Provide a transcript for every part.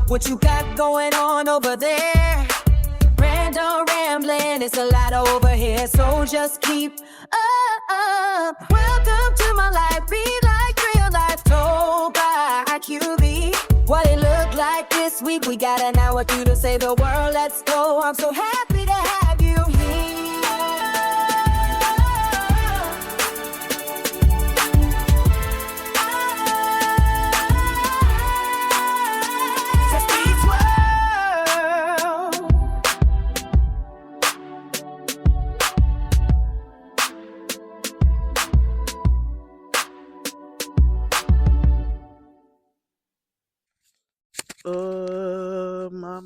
What you got going on over there? Random rambling, it's a lot over here, so just keep up. Welcome to my life, be like real life, told by IQV. What it look like this week, we got an hour for you to save the world, let's go. I'm so happy to have you here.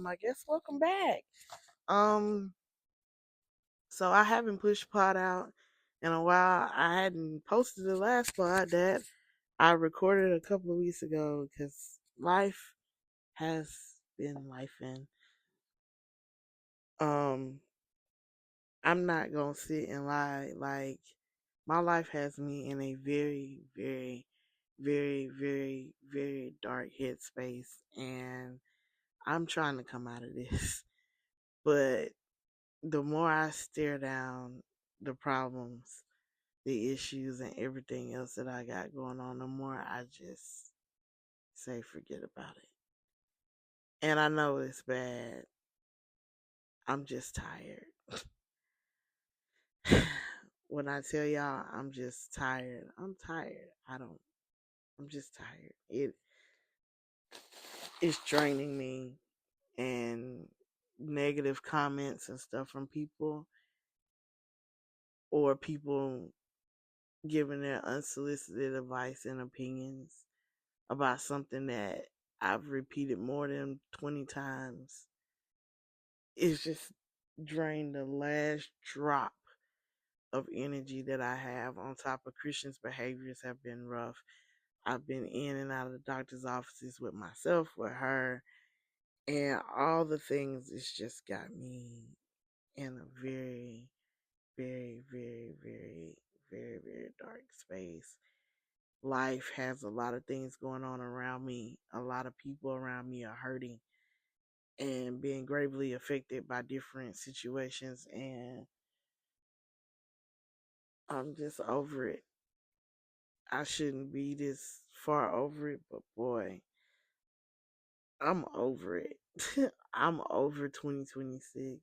I guess welcome back. So I haven't pushed pod out in a while. I hadn't posted the last pod that I recorded a couple of weeks ago because life has been lifing. I'm not gonna sit and lie. Like, my life has me in a very, very, very, very, very dark headspace, and I'm trying to come out of this. But the more I stare down the problems, the issues, and everything else that I got going on, the more I just say forget about it. And I know it's bad. I'm just tired. When I tell y'all I'm just tired, I'm tired. I'm just tired. It's draining me, and negative comments and stuff from people, or people giving their unsolicited advice and opinions about something that I've repeated more than 20 times. It's just drained the last drop of energy that I have. On top of Christian's behaviors have been rough. I've been in and out of the doctor's offices with myself, with her, and all the things. It's just got me in a very, very, very, very, very, very dark space. Life has a lot of things going on around me. A lot of people around me are hurting and being gravely affected by different situations, and I'm just over it. I shouldn't be this far over it, but boy, I'm over it. I'm over 2026.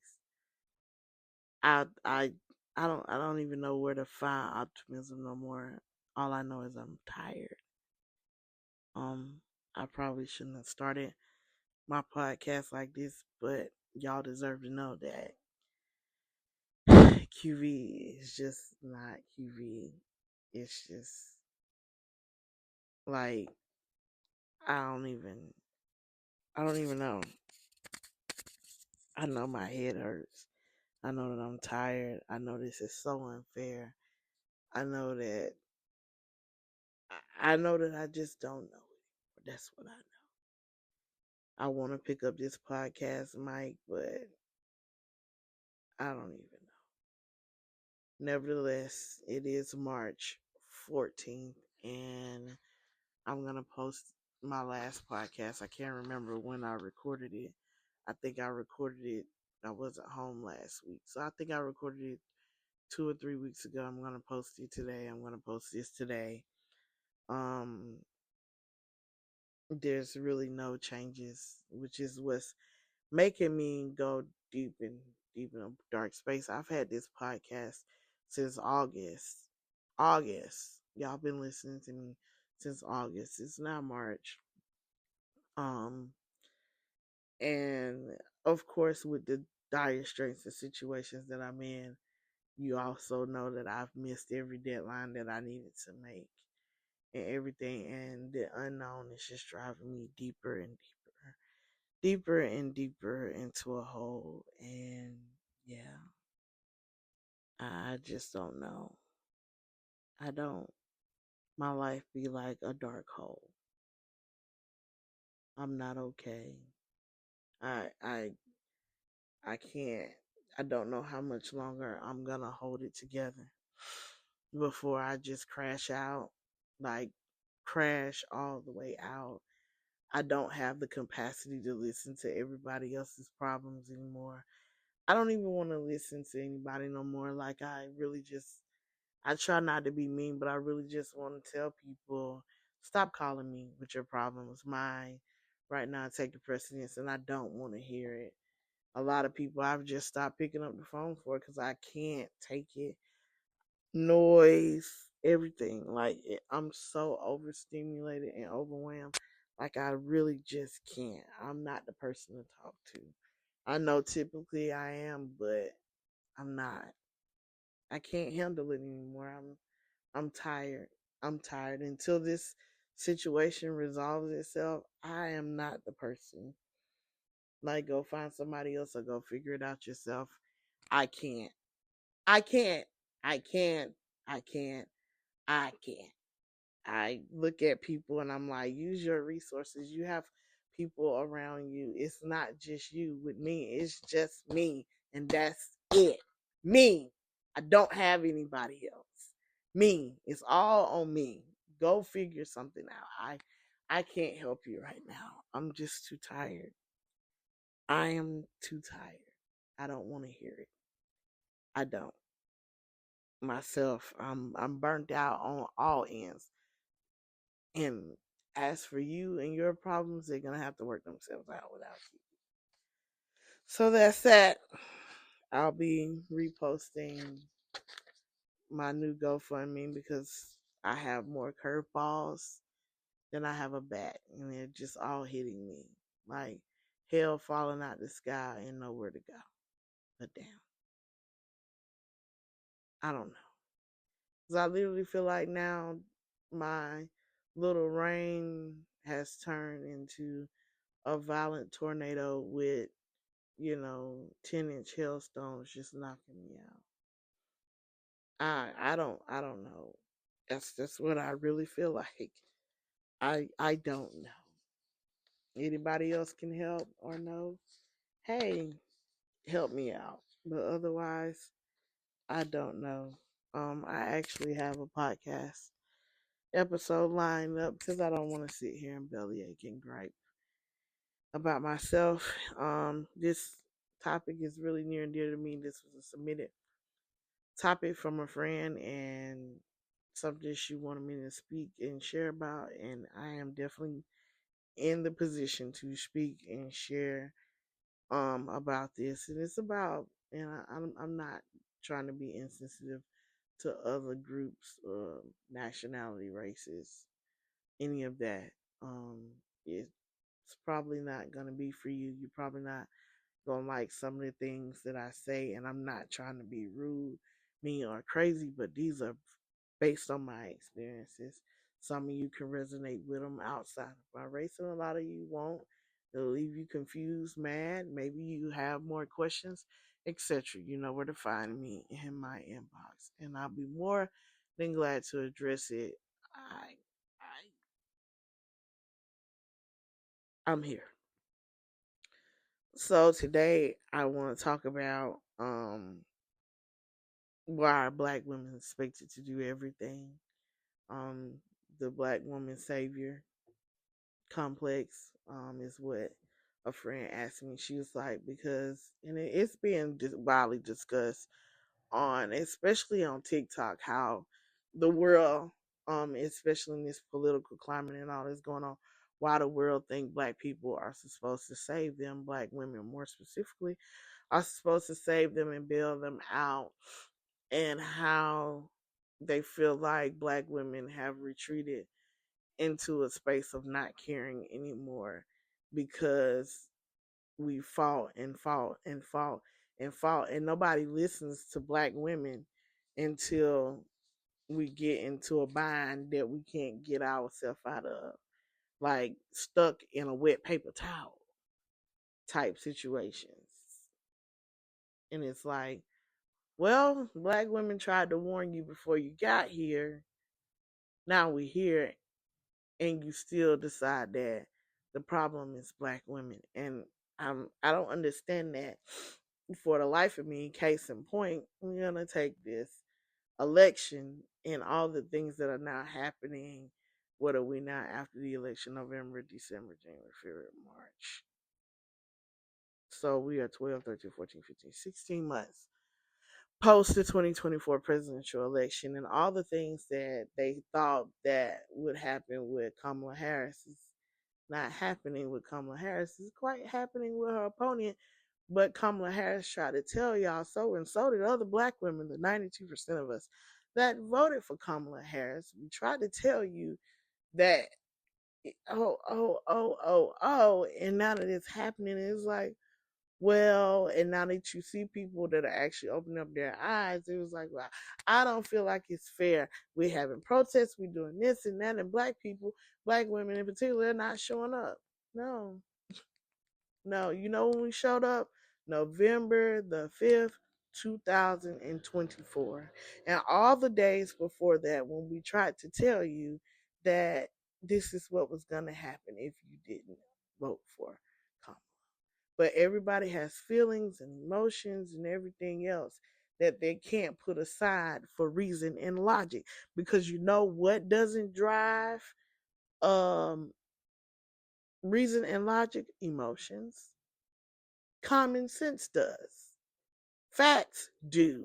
I I don't even know where to find optimism no more. All I know is I'm tired. Um I probably shouldn't have started my podcast like this, but y'all deserve to know that QV is just not QV. It's just like I don't even I don't even know. I know my head hurts. I know that I'm tired. I know this is so unfair. I know that I know that I just don't know it. That's what I know. I want to pick up this podcast mic, but I don't even know. Nevertheless, it is March 14th, and I'm going to post my last podcast. I can't remember when I recorded it. I think I recorded it. I wasn't home last week. So I think I recorded it 2 or 3 weeks ago. I'm going to post it today. I'm going to post this today. Um, there's really no changes, which is what's making me go deep in a dark space. I've had this podcast since August. August. Y'all been listening to me since August. It's now March. Um and of course, with the dire straits and situations that I'm in, you also know that I've missed every deadline that I needed to make and everything, and the unknown is just driving me deeper and deeper and deeper into a hole. And yeah, I just don't know. I don't. My life be like a dark hole. I'm not okay. I I I can't. I don't know how much longer I'm gonna hold it together before I just crash out, like crash all the way out. I don't have the capacity to listen to everybody else's problems anymore. I don't even want to listen to anybody no more. Like, I try not to be mean, but I really just want to tell people, stop calling me with your problems. Mine right now take the precedence, and I don't want to hear it. A lot of people I've just stopped picking up the phone for because I can't take it. Noise, everything. I'm so overstimulated and overwhelmed. Like, I really just can't. I'm not the person to talk to. I know typically I am, but I'm not. I can't handle it anymore. I'm tired. I'm tired. Until this situation resolves itself, I am not the person. Like, go find somebody else or go figure it out yourself. I can't. I can't. I can't. I can't. I can't. I look at people and I'm like, use your resources. You have people around you. It's not just you with me. It's just me. And that's it. Me. I don't have anybody else. Me. It's all on me. Go figure something out. I can't help you right now. I'm just too tired. I am too tired. I don't want to hear it. I don't. Myself, I'm burnt out on all ends. And as for you and your problems, they're gonna have to work themselves out without you. So that's that. I'll be reposting my new GoFundMe because I have more curveballs than I have a bat, and they're just all hitting me like hell falling out the sky and nowhere to go. But damn, I don't know. Cause I literally feel like now my little rain has turned into a violent tornado with 10-inch hailstones just knocking me out. I don't know. That's what I really feel like. I don't know. Anybody else can help or know? Hey, help me out. But otherwise, I don't know. I actually have a podcast episode lined up because I don't want to sit here and bellyache and gripe about myself. This topic is really near and dear to me. This was a submitted topic from a friend and something she wanted me to speak and share about, and I am definitely in the position to speak and share about this. And it's about, and I'm not trying to be insensitive to other groups, nationality, races, any of that. It's probably not gonna be for you. You're probably not gonna like some of the things that I say, and I'm not trying to be rude, mean, or crazy, but these are based on my experiences. Some of you can resonate with them outside of my race, and a lot of you won't. It'll leave you confused, mad. Maybe you have more questions, etc. You know where to find me in my inbox, and I'll be more than glad to address it. I, I'm here. So today I want to talk about why are black women expected to do everything. Um, the black woman savior complex is what a friend asked me. She was like, because, and it's being widely discussed on, especially on TikTok, how the world, especially in this political climate and all this going on, why the world think black people are supposed to save them, black women more specifically, are supposed to save them and bail them out, and how they feel like black women have retreated into a space of not caring anymore because we fought and fought and fought and fought, and nobody listens to black women until we get into a bind that we can't get ourselves out of, like stuck in a wet paper towel type situations. And it's like, well, black women tried to warn you before you got here. Now we're here, and you still decide that the problem is black women. And I don't understand that for the life of me. Case in point, we're gonna take this election and all the things that are now happening What are we now after the election? November, December, January, February, March. So we are 12, 13, 14, 15, 16 months post the 2024 presidential election, and all the things that they thought that would happen with Kamala Harris is not happening with Kamala Harris. It's quite happening with her opponent. But Kamala Harris tried to tell y'all so, and so did other black women, the 92% of us that voted for Kamala Harris. We tried to tell you that, and now that it's happening, it's like, well, and now that you see people that are actually opening up their eyes, it was like, well, I don't feel like it's fair. We're having protests, we're doing this and that, and black people, black women in particular, are not showing up. No, no. You know when we showed up? November the 5th, 2024. And all the days before that, when we tried to tell you that this is what was going to happen if you didn't vote for Kamala. But everybody has feelings and emotions and everything else that they can't put aside for reason and logic. Because you know what doesn't drive um, reason and logic? Emotions. Common sense does. Facts do.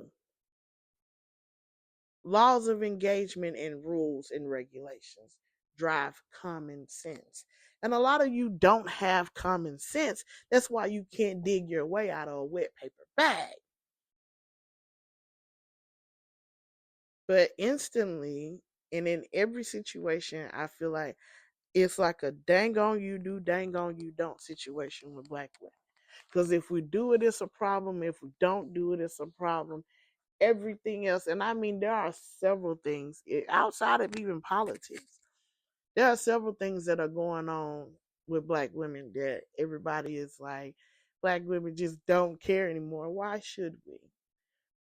Laws of engagement and rules and regulations drive common sense. And a lot of you don't have common sense. That's why you can't dig your way out of a wet paper bag. But instantly, and in every situation, I feel like it's like a dang on you do, dang on you don't situation with black women. Because if we do it, it's a problem. If we don't do it, it's a problem. Everything else, and I mean, there are several things outside of even politics. There are several things that are going on with black women that everybody is like, black women just don't care anymore. Why should we?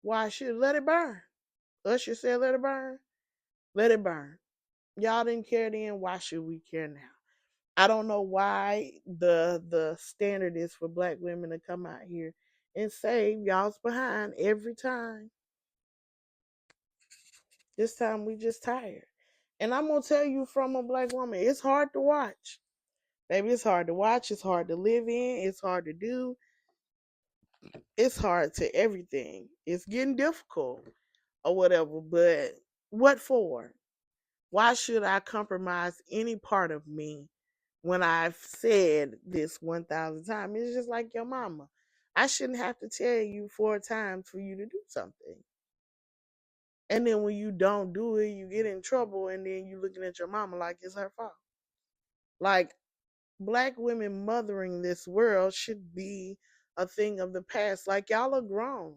Why should let it burn? Usher said, "Let it burn." Let it burn. Y'all didn't care then. Why should we care now? I don't know why the standard is for black women to come out here and say y'all's behind every time. This time we just tired. And I'm gonna tell you from a black woman, it's hard to watch. Baby, it's hard to watch, it's hard to live in, it's hard to do, it's hard to everything. It's getting difficult or whatever, but what for? Why should I compromise any part of me when I've said this 1,000 times? It's just like your mama. I shouldn't have to tell you 4 times for you to do something. And then when you don't do it, you get in trouble, and then you looking at your mama like it's her fault. Like, black women mothering this world should be a thing of the past. Like, y'all are grown.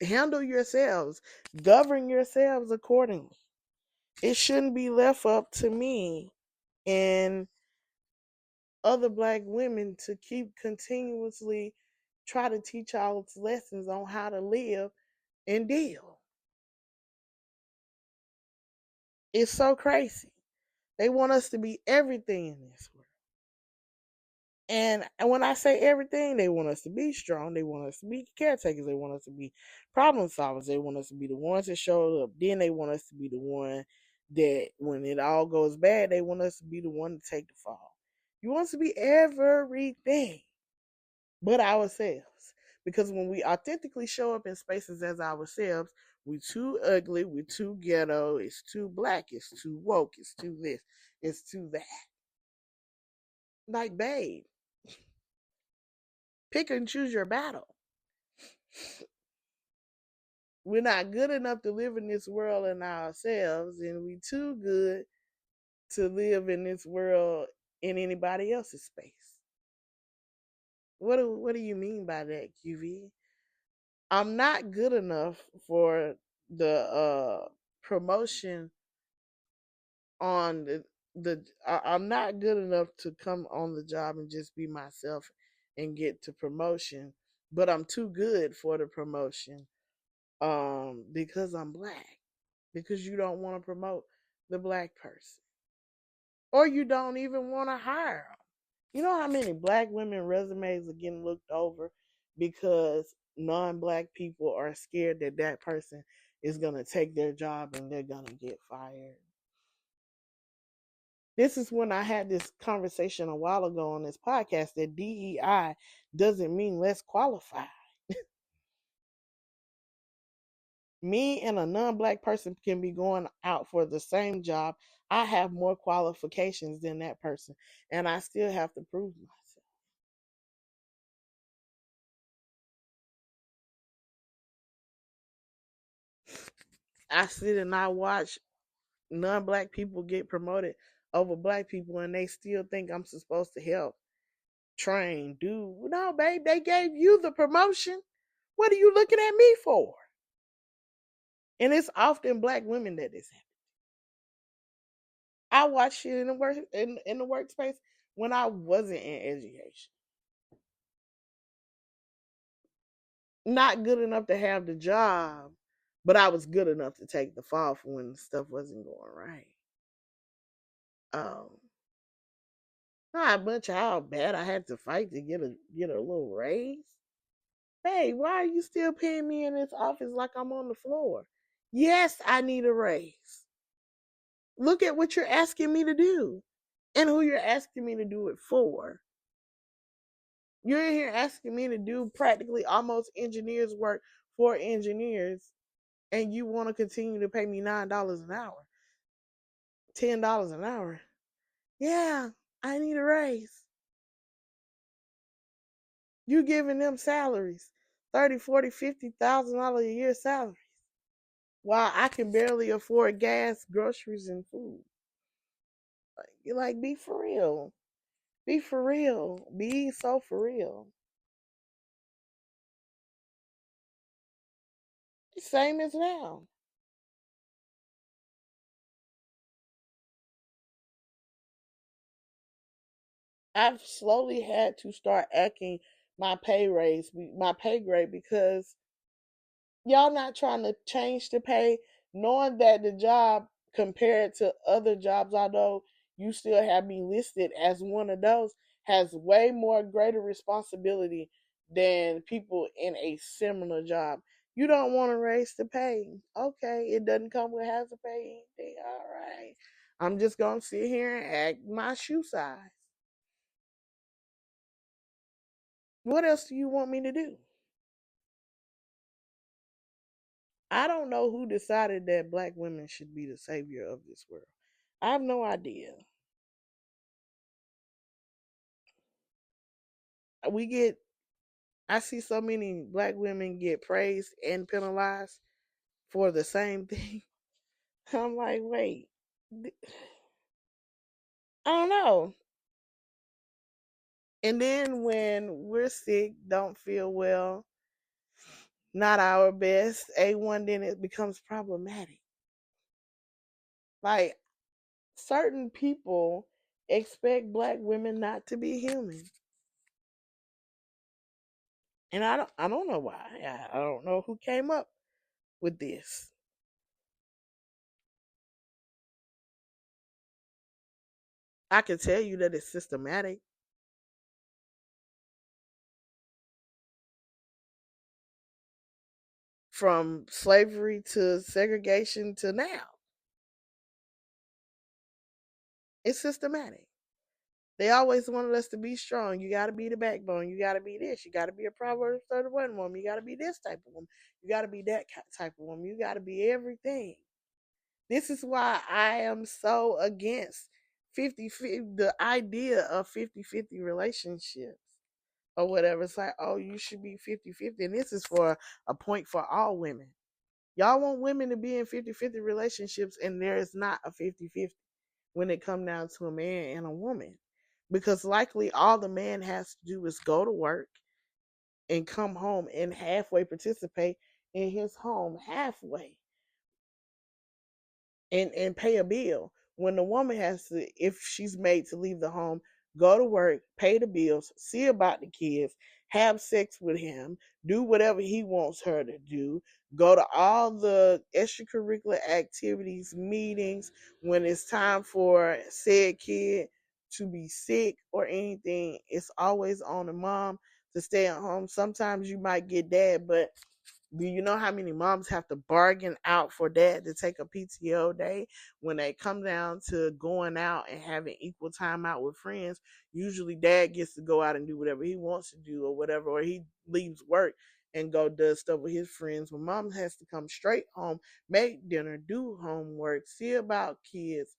Handle yourselves, govern yourselves accordingly. It shouldn't be left up to me and other black women to keep continuously try to teach y'all lessons on how to live and deal. It's so crazy. They want us to be everything in this world. And when I say everything, they want us to be strong. They want us to be caretakers. They want us to be problem solvers. They want us to be the ones that show up. Then they want us to be the one that when it all goes bad, they want us to be the one to take the fall. You want us to be everything but ourselves. Because when we authentically show up in spaces as ourselves, we too ugly, we too ghetto, it's too black, it's too woke, it's too this, it's too that. Like, babe, pick and choose your battle. We're not good enough to live in this world in ourselves, and we too good to live in this world in anybody else's space. What do you mean by that, QV? I'm not good enough for the promotion on I'm not good enough to come on the job and just be myself and get to promotion, but I'm too good for the promotion because I'm black. Because you don't want to promote the black person. Or you don't even want to hire them. You know how many black women resumes are getting looked over because non-black people are scared that that person is going to take their job and they're going to get fired. This is when I had this conversation a while ago on this podcast that DEI doesn't mean less qualified. Me and a non-black person can be going out for the same job. I have more qualifications than that person, and I still have to prove myself. I sit and I watch non-black people get promoted over black people, and they still think I'm supposed to help train. Dude, no, babe, they gave you the promotion. What are you looking at me for? And it's often black women that this happens. I watched shit in the workspace when I wasn't in education. Not good enough to have the job, but I was good enough to take the fall for when stuff wasn't going right. Um, Not much how bad I had to fight to get a little raise. Hey, why are you still paying me in this office like I'm on the floor? Yes, I need a raise. Look at what you're asking me to do and who you're asking me to do it for. You're in here asking me to do practically almost engineers work for engineers, and you want to continue to pay me $9 an hour, $10 an hour. Yeah, I need a raise. You giving them salaries, 30, 40, $50,000 a year salaries, while I can barely afford gas, groceries, and food. Like, be for real. Be for real. Be so for real. Same as now. I've slowly had to start acting my pay grade, because y'all not trying to change the pay, knowing that the job compared to other jobs, although you still have me listed as one of those, has way more greater responsibility than people in a similar job. You don't want to raise the pay. Okay, it doesn't come with half the pay. All right. I'm just gonna sit here and act my shoe size. What else do you want me to do? I don't know who decided that black women should be the savior of this world. I have no idea. We get, I see so many black women get praised and penalized for the same thing. I'm like, wait, I don't know. And then when we're sick, don't feel well, not our best, A1, then it becomes problematic. Like, certain people expect black women not to be human. And I don't know why. I don't know who came up with this. I can tell you that it's systematic from slavery to segregation to now. It's systematic. They always wanted us to be strong. You got to be the backbone. You got to be this. You got to be a Proverbs 31 woman. You got to be this type of woman. You got to be that type of woman. You got to be everything. This is why I am so against 50-50, the idea of 50-50 relationships or whatever. It's like, oh, you should be 50-50. And this is for a point for all women. Y'all want women to be in 50-50 relationships, and there is not a 50-50 when it comes down to a man and a woman. Because likely all the man has to do is go to work and come home and halfway participate in his home halfway and pay a bill. When the woman has to, if she's made to leave the home, go to work, pay the bills, see about the kids, have sex with him, do whatever he wants her to do, go to all the extracurricular activities, meetings, when it's time for said kid to be sick or anything, it's always on the mom to stay at home. Sometimes you might get dad, but Do you know how many moms have to bargain out for dad to take a PTO day when they come down to going out and having equal time out with friends? Usually, dad gets to go out and do whatever he wants to do or whatever, or he leaves work and go does stuff with his friends. When mom has to come straight home, make dinner, do homework, see about kids,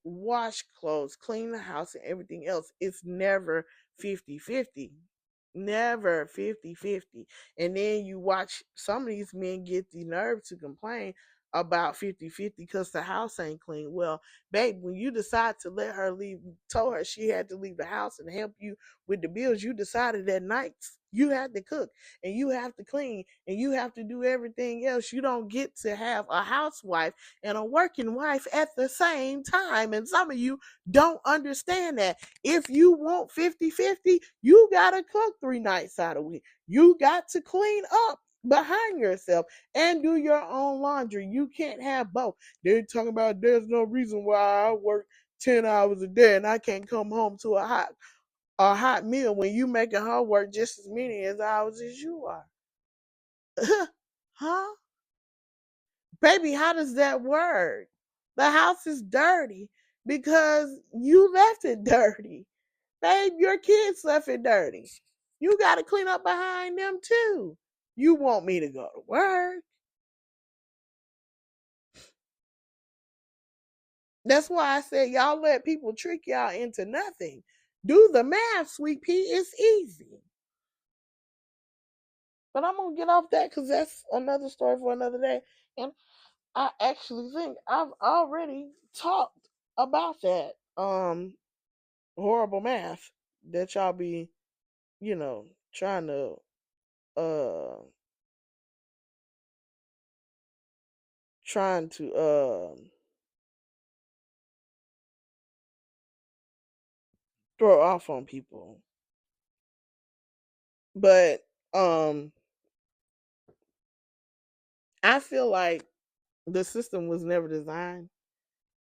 wash clothes, clean the house, and everything else. It's never 50-50. Never 50-50. And then you watch some of these men get the nerve to complain about 50-50 because the house ain't clean. Well, babe, when you decide to let her leave, told her she had to leave the house and help you with the bills, you decided that nights you had to cook and you have to clean and you have to do everything else. You don't get to have a housewife and a working wife at the same time. And some of you don't understand that. If you want 50-50, you got to cook 3 nights out of the week. You got to clean up behind yourself and do your own laundry. You can't have both. They're talking about there's no reason why I work 10 hours a day and I can't come home to a hot meal when you making her work just as many as hours as you are. Huh? Baby, how does that work? The house is dirty because you left it dirty. Babe, your kids left it dirty. You got to clean up behind them too. You want me to go to work. That's why I said y'all let people trick y'all into nothing. Do the math, sweet pea. It's easy. But I'm going to get off that because that's another story for another day. And I actually think I've already talked about that horrible math that y'all be, trying to uh trying to throw off on people. But I feel like the system was never designed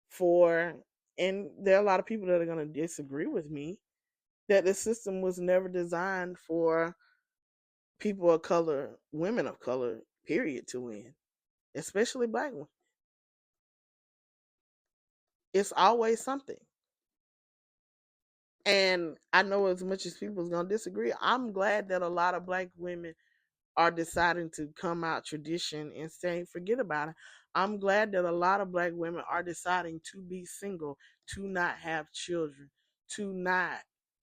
for, and there are a lot of people that are going to disagree with me, that the system was never designed for people of color, women of color, period, to win, especially black women. It's always something. And I know as much as people's going to disagree, I'm glad that a lot of black women are deciding to come out tradition and saying forget about it. I'm glad that a lot of black women are deciding to be single, to not have children, to not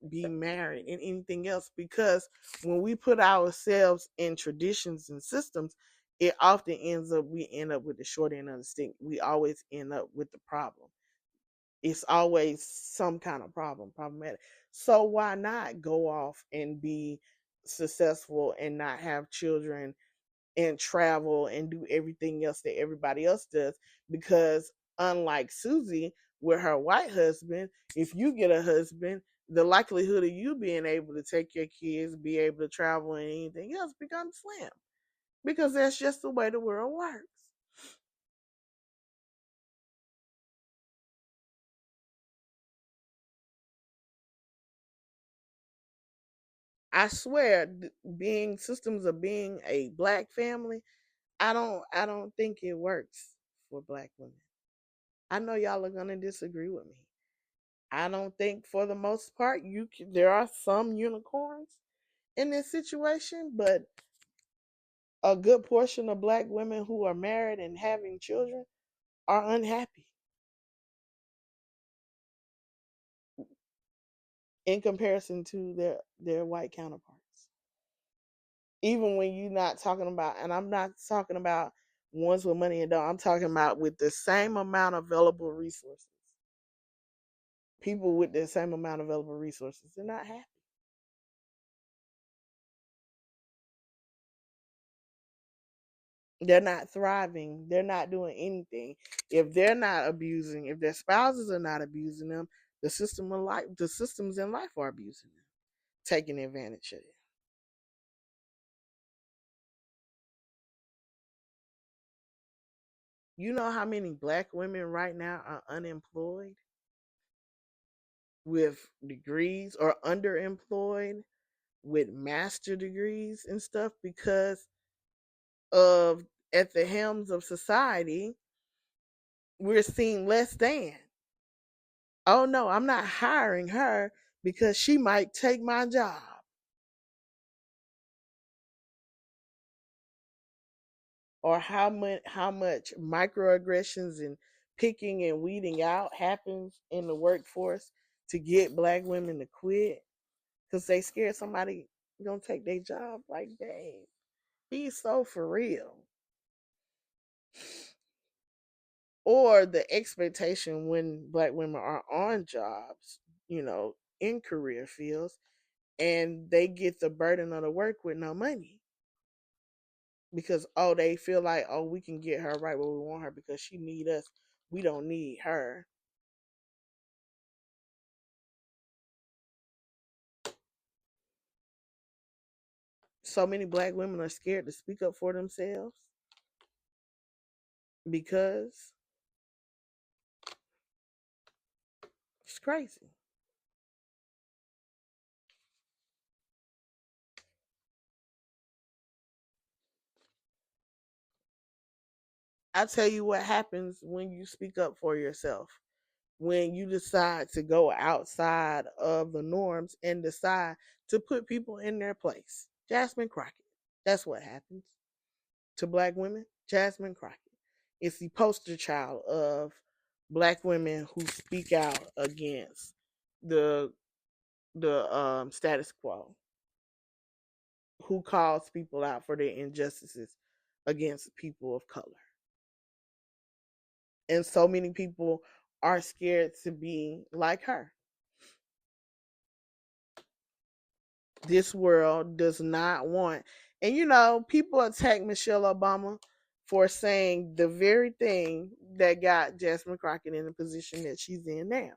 be married and anything else, because when we put ourselves in traditions and systems, it often we end up with the short end of the stick. We always end up with the problem. It's always some kind of problematic. So why not go off and be successful and not have children and travel and do everything else that everybody else does? Because unlike Susie with her white husband, if you get a husband, the likelihood of you being able to take your kids, be able to travel and anything else becomes slim, because that's just the way the world works. I swear, being systems of being a black family, I don't think it works for black women. I know y'all are gonna disagree with me. I don't think for the most part there are some unicorns in this situation, but a good portion of black women who are married and having children are unhappy in comparison to their white counterparts. Even when you're not talking about, and I'm not talking about ones with money and don't, I'm talking about with the same amount of available resources. People with the same amount of available resources, they're not happy. They're not thriving. They're not doing anything. If they're not abusing, if their spouses are not abusing them, the systems in life are abusing them, taking advantage of it. You know how many black women right now are unemployed with degrees, or underemployed with master degrees and stuff, because of at the helms of society, we're seen less than. Oh no, I'm not hiring her because she might take my job. Or how much microaggressions and picking and weeding out happens in the workforce to get black women to quit because they scared somebody gonna take their job. Like, dang, be so for real. Or the expectation when black women are on jobs, in career fields, and they get the burden of the work with no money because they feel like, we can get her right where we want her because she need us, we don't need her. So many black women are scared to speak up for themselves because it's crazy. I tell you what happens when you speak up for yourself. When you decide to go outside of the norms and decide to put people in their place. Jasmine Crockett. That's what happens to black women. Jasmine Crockett is the poster child of black women who speak out against the status quo, who calls people out for their injustices against people of color. And so many people are scared to be like her. This world does not want. And people attack Michelle Obama for saying the very thing that got Jasmine Crockett in the position that she's in now.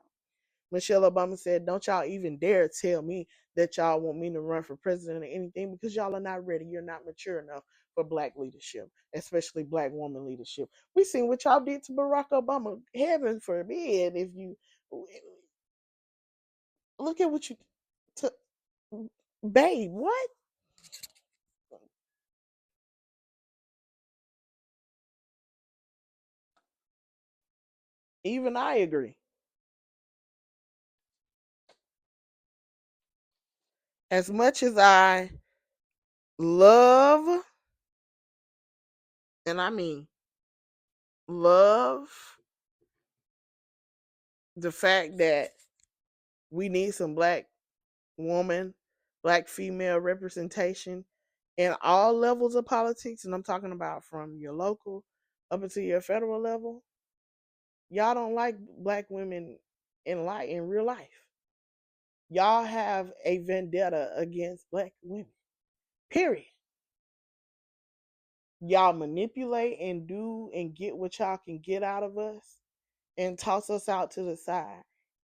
Michelle Obama said, "Don't y'all even dare tell me that y'all want me to run for president or anything because y'all are not ready. You're not mature enough for black leadership, especially black woman leadership. We seen what y'all did to Barack Obama. Heaven forbid if you look at what you took, babe. What? Even I agree. As much as I love, and I mean love, the fact that we need some black woman, black female representation in all levels of politics, and I'm talking about from your local up until your federal level, y'all don't like black women in real life. Y'all have a vendetta against black women. Period. Y'all manipulate and do and get what y'all can get out of us and toss us out to the side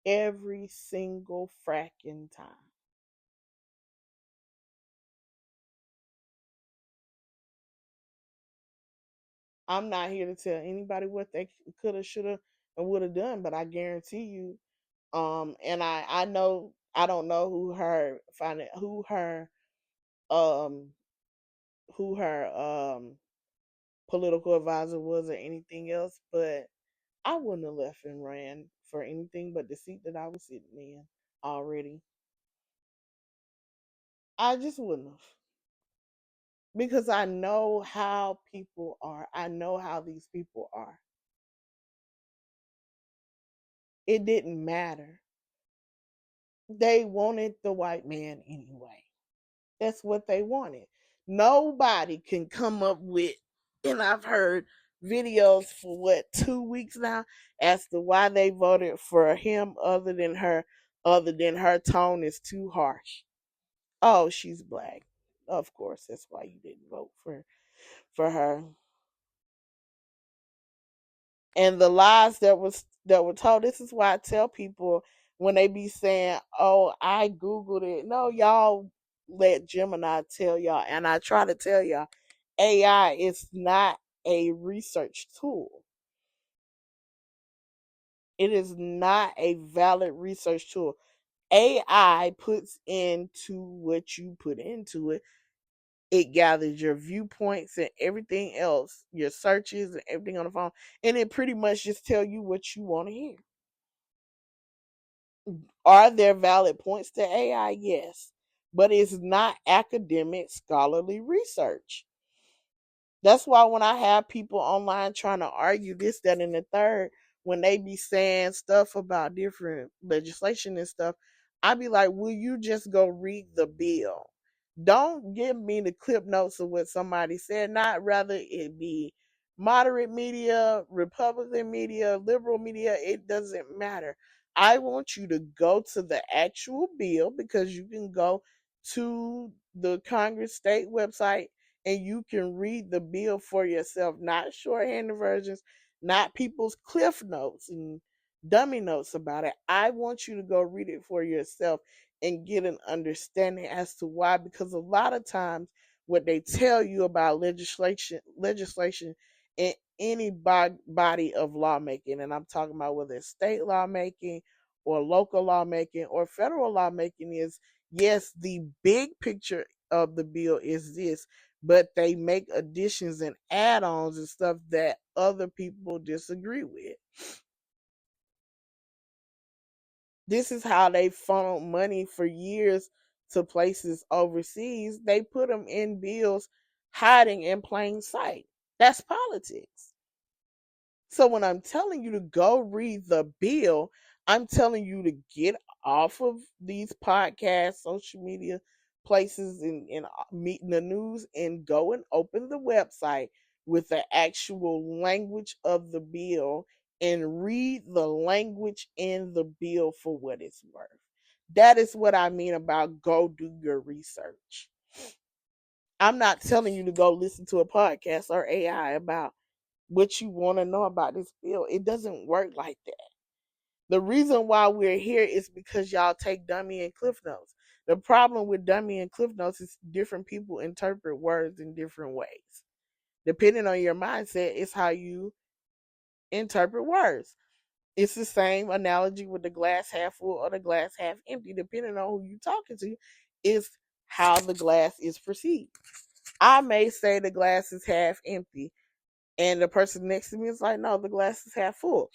every single fracking time. I'm not here to tell anybody what they could have, should have, and would have done, but I guarantee you, and I know I don't know um who her political advisor was or anything else, but I wouldn't have left and ran for anything but the seat that I was sitting in already. I just wouldn't have. Because I know how people are. I know how these people are. It didn't matter. They wanted the white man anyway. That's what they wanted. Nobody can come up with, and I've heard videos for 2 weeks now as to why they voted for him other than her tone is too harsh. Oh, she's black. Of course, that's why you didn't vote for her. And the lies that were told. This is why I tell people when they be saying, "Oh, I googled it." No, y'all let Gemini tell y'all, and I try to tell y'all, AI is not a research tool. It is not a valid research tool. AI puts into what you put into it. It gathers your viewpoints and everything else, your searches and everything on the phone, and it pretty much just tell you what you want to hear. Are there valid points to AI? Yes, but it's not academic scholarly research. That's why when I have people online trying to argue this, that, and the third, when they be saying stuff about different legislation and stuff, I be like, will you just go read the bill? Don't give me the clip notes of what somebody said, not rather it be moderate media, Republican media, liberal media, it doesn't matter. I want you to go to the actual bill because you can go to the Congress state website and you can read the bill for yourself, not shorthanded versions, not people's cliff notes and dummy notes about it. I want you to go read it for yourself and get an understanding as to why, because a lot of times what they tell you about legislation in any body of lawmaking, and I'm talking about whether it's state lawmaking or local lawmaking or federal lawmaking, is yes, the big picture of the bill is this, but they make additions and add-ons and stuff that other people disagree with. This is how they funnel money for years to places overseas. They put them in bills hiding in plain sight. That's politics. So when I'm telling you to go read the bill, I'm telling you to get off of these podcasts, social media places, and meeting the news, and go and open the website with the actual language of the bill and read the language in the bill for what it's worth. That is what I mean about go do your research. I'm not telling you to go listen to a podcast or AI about what you want to know about this bill. It doesn't work like that. The reason why we're here is because y'all take dummy and cliff notes. The problem with dummy and cliff notes is different people interpret words in different ways. Depending on your mindset, is how you interpret words. It's the same analogy with the glass half full or the glass half empty. Depending on who you're talking to, is how the glass is perceived. I may say the glass is half empty, and the person next to me is like, no, the glass is half full.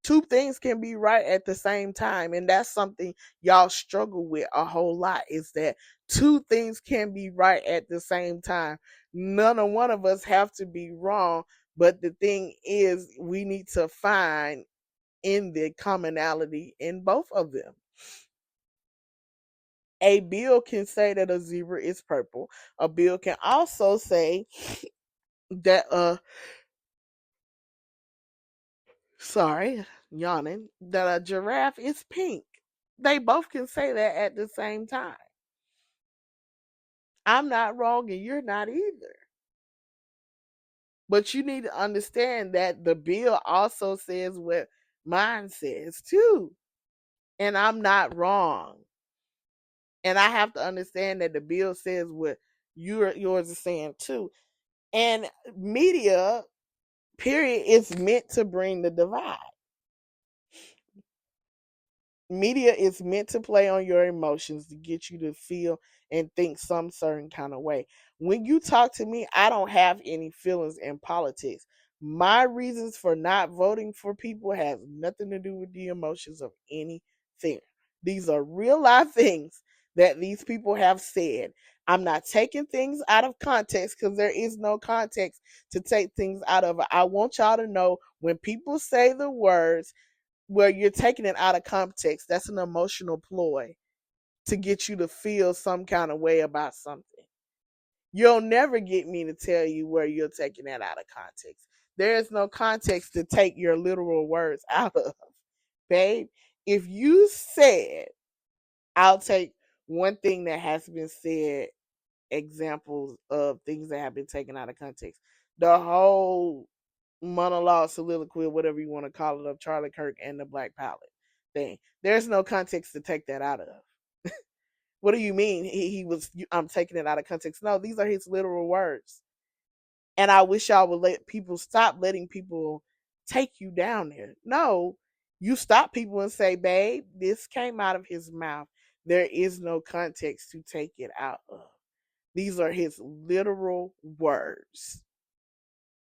Two things can be right at the same time, and that's something y'all struggle with a whole lot, is that two things can be right at the same time. None of one of us have to be wrong, but the thing is, we need to find in the commonality in both of them. A bill can say that a zebra is purple. A bill can also say that yawning, that a giraffe is pink. They both can say that at the same time. I'm not wrong and you're not either. But you need to understand that the bill also says what mine says too. And I'm not wrong. And I have to understand that the bill says what yours is saying too. And media, period, is meant to bring the divide. Media is meant to play on your emotions to get you to feel and think some certain kind of way. When you talk to me, I don't have any feelings in politics. My reasons for not voting for people has nothing to do with the emotions of anything. These are real life things that these people have said. I'm not taking things out of context because there is no context to take things out of it. I want y'all to know when people say the words where you're taking it out of context, that's an emotional ploy to get you to feel some kind of way about something. You'll never get me to tell you where you're taking that out of context. There is no context to take your literal words out of. Babe, if you said, I'll take one thing that has been said, examples of things that have been taken out of context. The whole monologue, soliloquy, whatever you want to call it, of Charlie Kirk and the Black Palette thing. There's no context to take that out of. What do you mean? I'm taking it out of context. No, these are his literal words. And I wish y'all would let people stop letting people take you down there. No, you stop people and say, babe, this came out of his mouth. There is no context to take it out of. These are his literal words.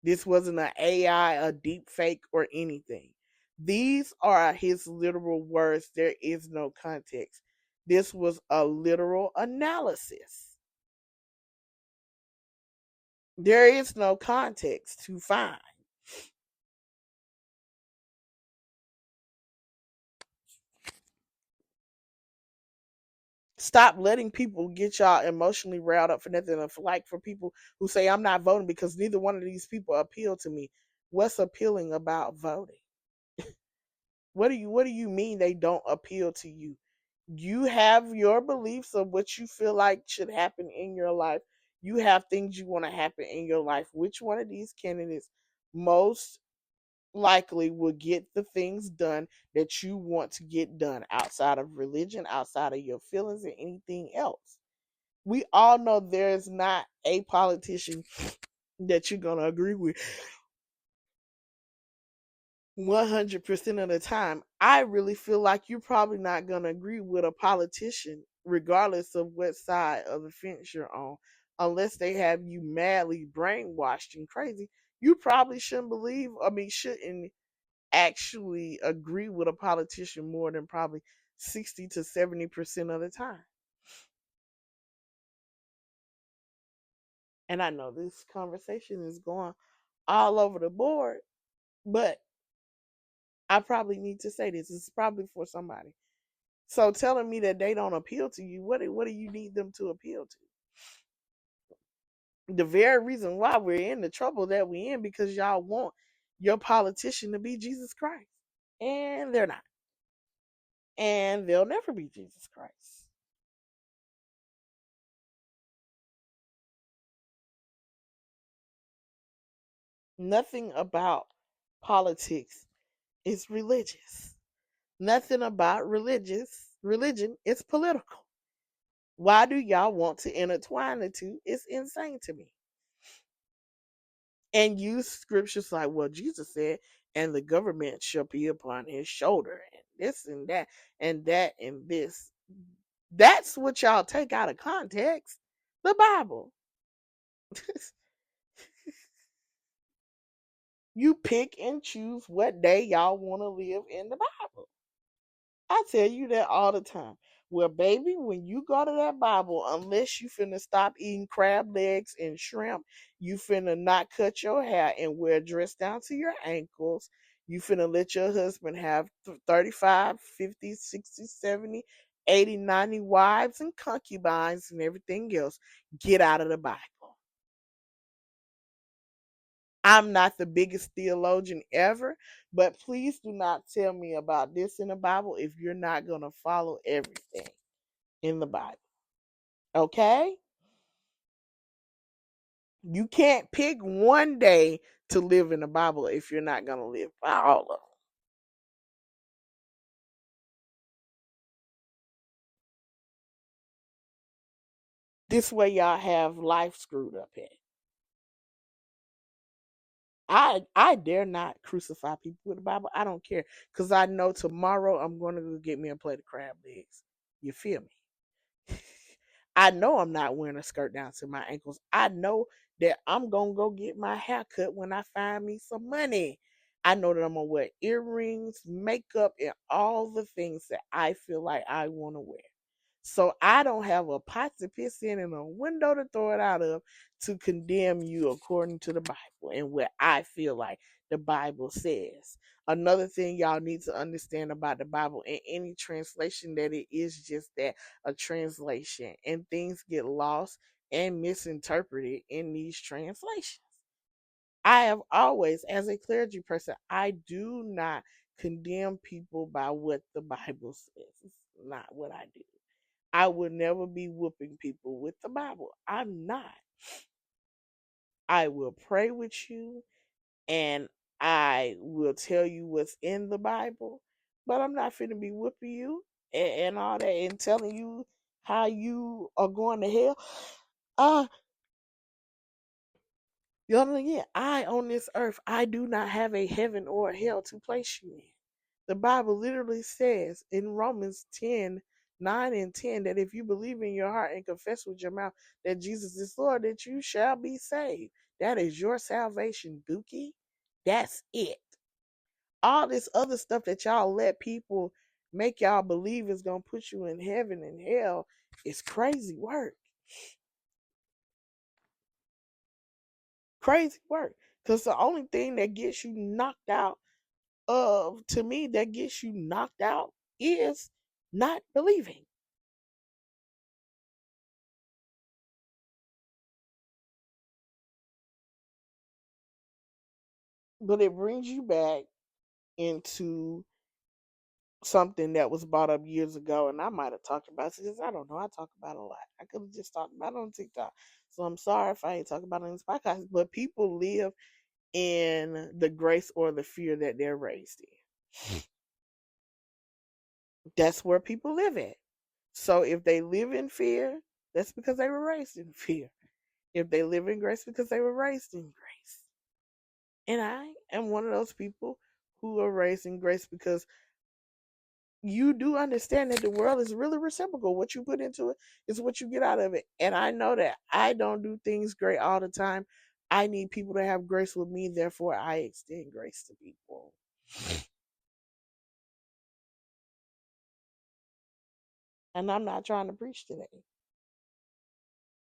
This wasn't an AI, a deep fake, or anything. These are his literal words. There is no context. This was a literal analysis. There is no context to find. Stop letting people get y'all emotionally riled up for nothing. Like for people who say I'm not voting because neither one of these people appeal to me. What's appealing about voting? What do you mean they don't appeal to you? You have your beliefs of what you feel like should happen in your life. You have things you want to happen in your life. Which one of these candidates most likely will get the things done that you want to get done outside of religion, outside of your feelings, and anything else? We all know there's not a politician that you're going to agree with 100% of the time. I really feel like you're probably not going to agree with a politician, regardless of what side of the fence you're on, unless they have you madly brainwashed and crazy. You probably shouldn't actually agree with a politician more than probably 60 to 70% of the time. And I know this conversation is going all over the board, but I probably need to say this. It's probably for somebody. So telling me that they don't appeal to you, what do you need them to appeal to? The very reason why we're in the trouble that we're in because y'all want your politician to be Jesus Christ. And they're not. And they'll never be Jesus Christ. Nothing about politics is religious. Nothing about religion is political. Why do y'all want to intertwine the two? It's insane to me. And use scriptures like, well, Jesus said, and the government shall be upon his shoulder, and this and that, and that and this. That's what y'all take out of context. The Bible. You pick and choose what day y'all want to live in the Bible. I tell you that all the time. Well, baby, when you go to that Bible, unless you finna stop eating crab legs and shrimp, you finna not cut your hair and wear a dress down to your ankles. You finna let your husband have 35, 50, 60, 70, 80, 90 wives and concubines and everything else. Get out of the Bible. I'm not the biggest theologian ever, but please do not tell me about this in the Bible if you're not going to follow everything in the Bible. Okay? You can't pick one day to live in the Bible if you're not going to live by all of them. This way, y'all have life screwed up at. I dare not crucify people with the Bible. I don't care because I know tomorrow I'm going to go get me a plate of crab legs. You feel me? I know I'm not wearing a skirt down to my ankles. I know that I'm going to go get my hair cut when I find me some money. I know that I'm going to wear earrings, makeup, and all the things that I feel like I want to wear. So I don't have a pot to piss in and a window to throw it out of to condemn you according to the Bible and what I feel like the Bible says. Another thing y'all need to understand about the Bible in any translation that it is just that, a translation, and things get lost and misinterpreted in these translations. I have always, as a clergy person, I do not condemn people by what the Bible says. It's not what I do. I would never be whooping people with the Bible. I'm not. I will pray with you and I will tell you what's in the Bible, but I'm not finna be whooping you and all that and telling you how you are going to hell. Uh, you know, again, I on this earth, I do not have a heaven or a hell to place you in. The Bible literally says in Romans 10 9 and 10, that if you believe in your heart and confess with your mouth that Jesus is Lord, that you shall be saved. That is your salvation, Dookie. That's it. All this other stuff that y'all let people make y'all believe is going to put you in heaven and hell is crazy work. Crazy work. Because the only thing that gets you knocked out to me, that gets you knocked out is not believing. But it brings you back into something that was brought up years ago, and I might have talked about it because I don't know. I talk about it a lot. I could have just talked about it on TikTok. So I'm sorry if I ain't talking about it in this podcast. But people live in the grace or the fear that they're raised in. That's where people live at. So if they live in fear, that's because they were raised in fear. If they live in grace, because they were raised in grace. And I am one of those people who are raised in grace because you do understand that the world is really reciprocal. What you put into it is what you get out of it. And I know that I don't do things great all the time. I need people to have grace with me. Therefore, I extend grace to people. And I'm not trying to preach today.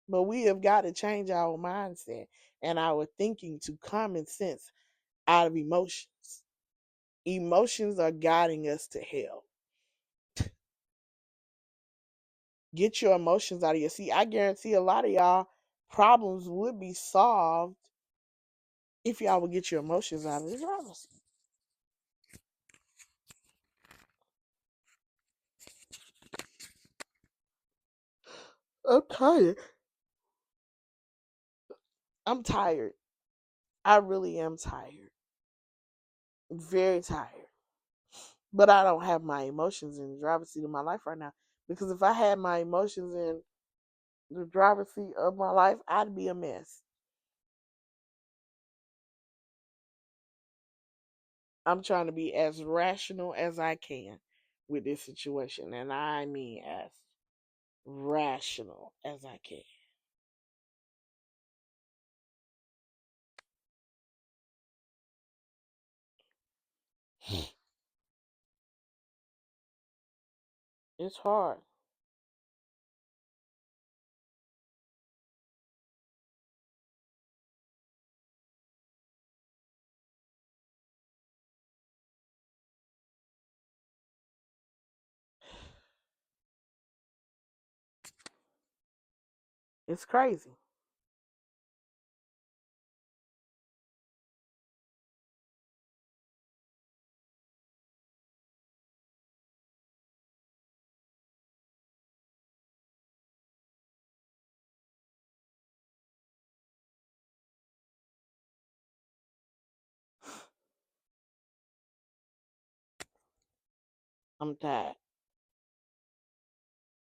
But we have got to change our mindset and our thinking to common sense out of emotions. Emotions are guiding us to hell. Get your emotions out of your seat. I guarantee a lot of y'all problems would be solved if y'all would get your emotions out of the driver's seat. I'm tired. I'm tired. I really am tired. Very tired. But I don't have my emotions in the driver's seat of my life right now. Because if I had my emotions in the driver's seat of my life, I'd be a mess. I'm trying to be as rational as I can with this situation. And I mean as rational as I can. It's hard. It's crazy. I'm tired.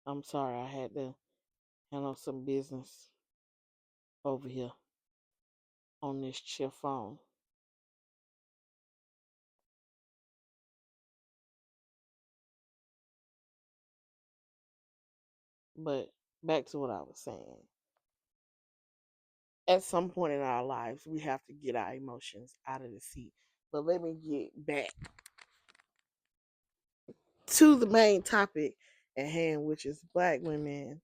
I'm sorry. I had to handle some business over here on this chill phone. But back to what I was saying. At some point in our lives, we have to get our emotions out of the seat. But let me get back to the main topic at hand, which is black women,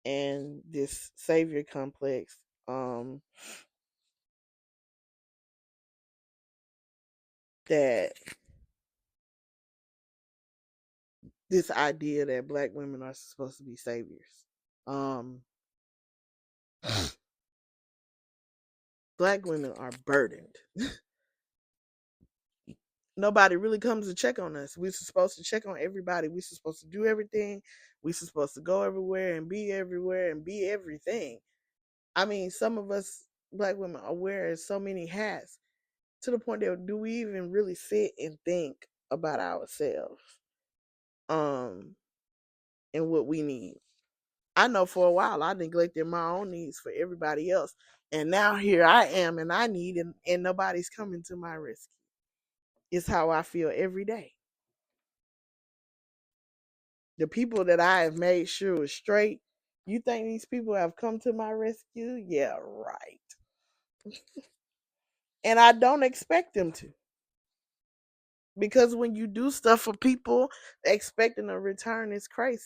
and this savior complex, that this idea that black women are supposed to be saviors. Um, Black women are burdened. Nobody really comes to check on us. We're supposed to check on everybody. We're supposed to do everything. We're supposed to go everywhere and be everything. I mean, some of us black women are wearing so many hats to the point that do we even really sit and think about ourselves, um, and what we need? I know for a while I neglected my own needs for everybody else, and now here I am, and I need, and nobody's coming to my rescue. It's how I feel every day. The people that I have made sure was straight. You think these people have come to my rescue? Yeah, right. And I don't expect them to. Because when you do stuff for people, expecting a return is crazy.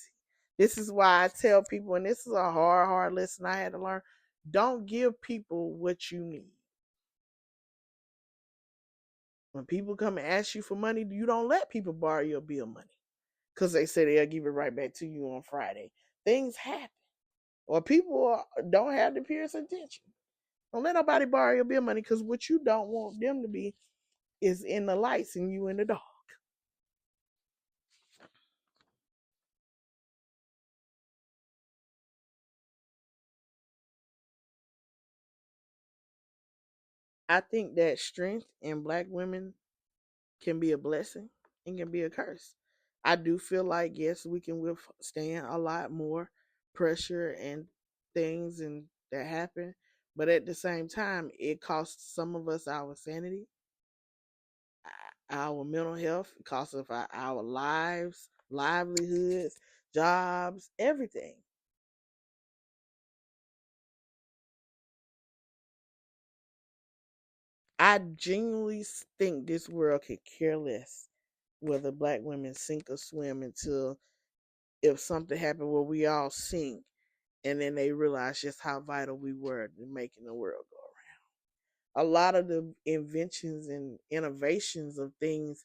This is why I tell people, and this is a hard lesson I had to learn, don't give people what you need. When people come and ask you for money, you don't let people borrow your bill money because they say they'll give it right back to you on Friday. Things happen, or people don't have the purest intention. Don't let nobody borrow your bill money because what you don't want them to be is in the lights and you in the dark. I think that strength in black women can be a blessing and can be a curse. I do feel like yes, we can withstand a lot more pressure and things and that happen, but at the same time, it costs some of us our sanity, our mental health, it costs us our lives, livelihoods, jobs, everything. I genuinely think this world could care less whether black women sink or swim until if something happened where we all sink and then they realize just how vital we were in making the world go around. A lot of the inventions and innovations of things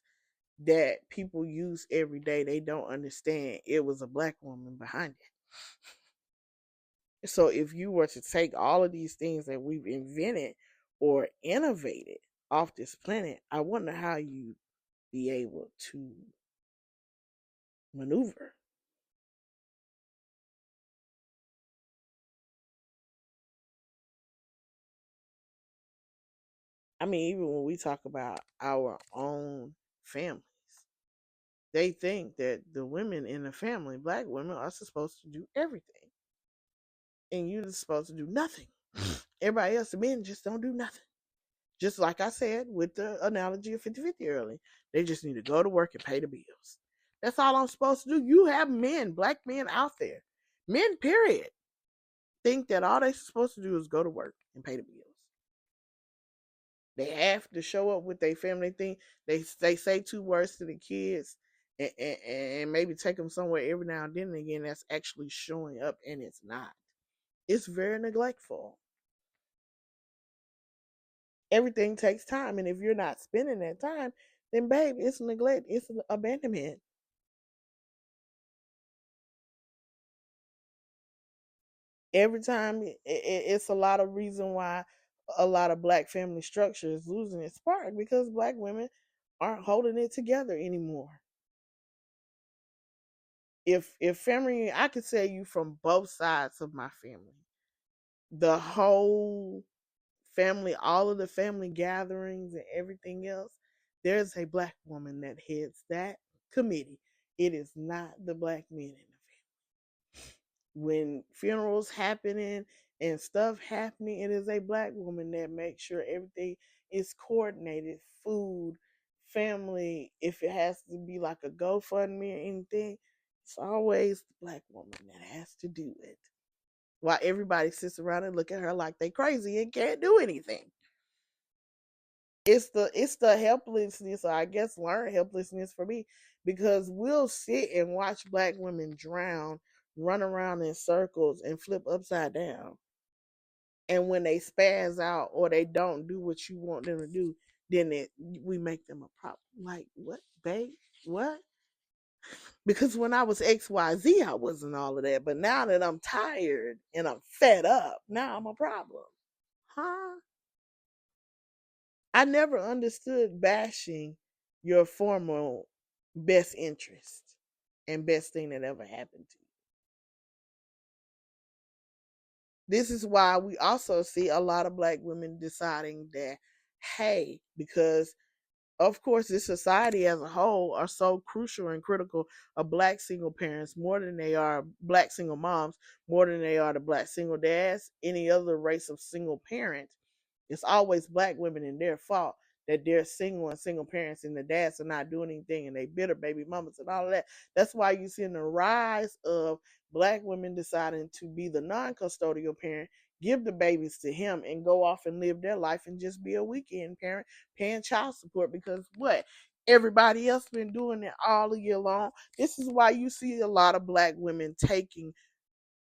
that people use every day, they don't understand it was a black woman behind it. So if you were to take all of these things that we've invented or innovated off this planet, I wonder how you be able to maneuver. I mean, even when we talk about our own families, they think that the women in the family, black women, are supposed to do everything. And you're supposed to do nothing. Everybody else, the men, just don't do nothing. Just like I said with the analogy of 50-50 early, they just need to go to work and pay the bills. That's all I'm supposed to do. You have men, black men out there, men, period, think that all they're supposed to do is go to work and pay the bills. They have to show up with their family thing. They say two words to the kids and maybe take them somewhere every now and then and again. That's actually showing up, and it's not. It's very neglectful. Everything takes time, and if you're not spending that time, then babe, it's neglect. It's an abandonment. Every time it's a lot of reason why a lot of black family structure is losing its spark because black women aren't holding it together anymore. If family, I could tell you from both sides of my family, the whole family, all of the family gatherings and everything else, there's a black woman that heads that committee. It is not the black men in the when funerals happening and stuff happening, it is a black woman that makes sure everything is coordinated, food, family. If it has to be like a GoFundMe or anything, it's always the black woman that has to do it. While everybody sits around and look at her like they crazy and can't do anything. It's the helplessness, or I guess learned helplessness for me, because we'll sit and watch black women drown, run around in circles and flip upside down. And when they spaz out or they don't do what you want them to do, then we make them a problem. Like, what, babe? What? Because when I was XYZ, I wasn't all of that. But now that I'm tired and I'm fed up, now I'm a problem. Huh? I never understood bashing your former best interest and best thing that ever happened to you. This is why we also see a lot of black women deciding that, hey, because of course this society as a whole are so crucial and critical of black single parents more than they are black single moms, more than they are the black single dads, any other race of single parent. It's always black women and their fault. that they're single and single parents and the dads are not doing anything and they bitter baby mamas and all of that. That's why you see the rise of black women deciding to be the non-custodial parent, give the babies to him and go off and live their life and just be a weekend parent paying child support because what? Everybody else been doing it all year long. This is why you see a lot of black women taking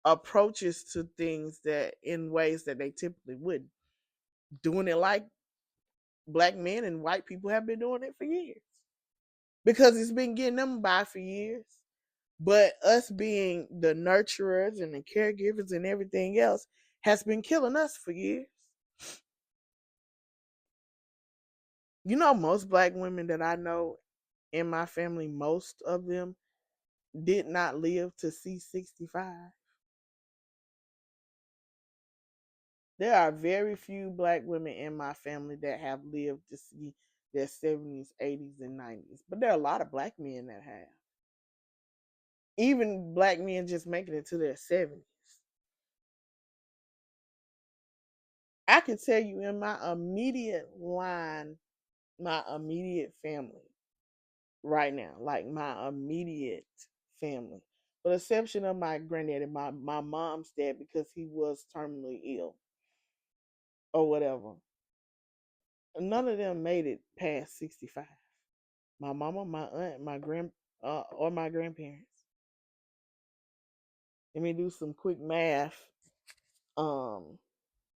approaches to things that in ways that they typically wouldn't. Doing it like black men and white people have been doing it for years. Because it's been getting them by for years. But us being the nurturers and the caregivers and everything else has been killing us for years. You know, most black women that I know in my family, most of them did not live to see 65. There are very few black women in my family that have lived to see their 70s, 80s, and 90s. But there are a lot of black men that have. Even black men just making it to their 70s. I can tell you in my immediate line, my immediate family right now, like my immediate family, with the exception of my granddaddy, my mom's dad, because he was terminally ill or whatever. None of them made it past 65. My mama, my aunt, or my grandparents. Let me do some quick math. Um,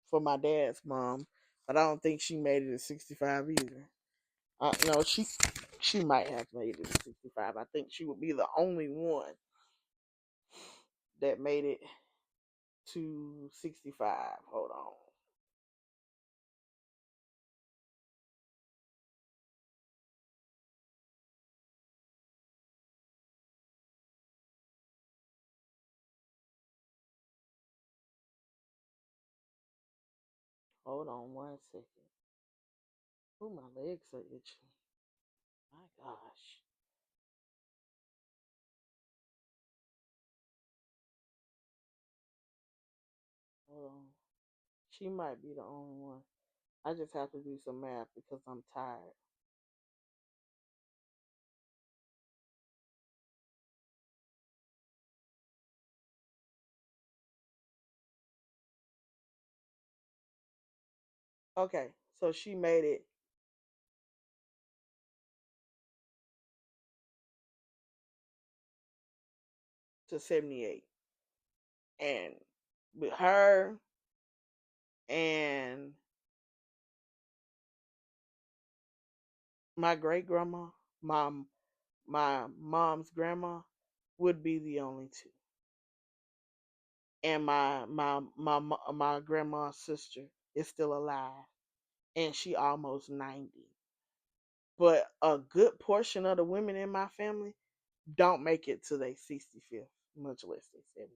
for my dad's mom, but I don't think she made it to 65 either. No, she might have made it to 65. I think she would be the only one that made it to 65. Hold on. Hold on 1 second. Oh, my legs are itching. My gosh. Hold on. She might be the only one. I just have to do some math because I'm tired. Okay, so she made it to 78. And with her and my great grandma, my my mom's grandma would be the only two. And my grandma's sister is still alive and she almost 90. But a good portion of the women in my family don't make it to their 65th, much less their 70th.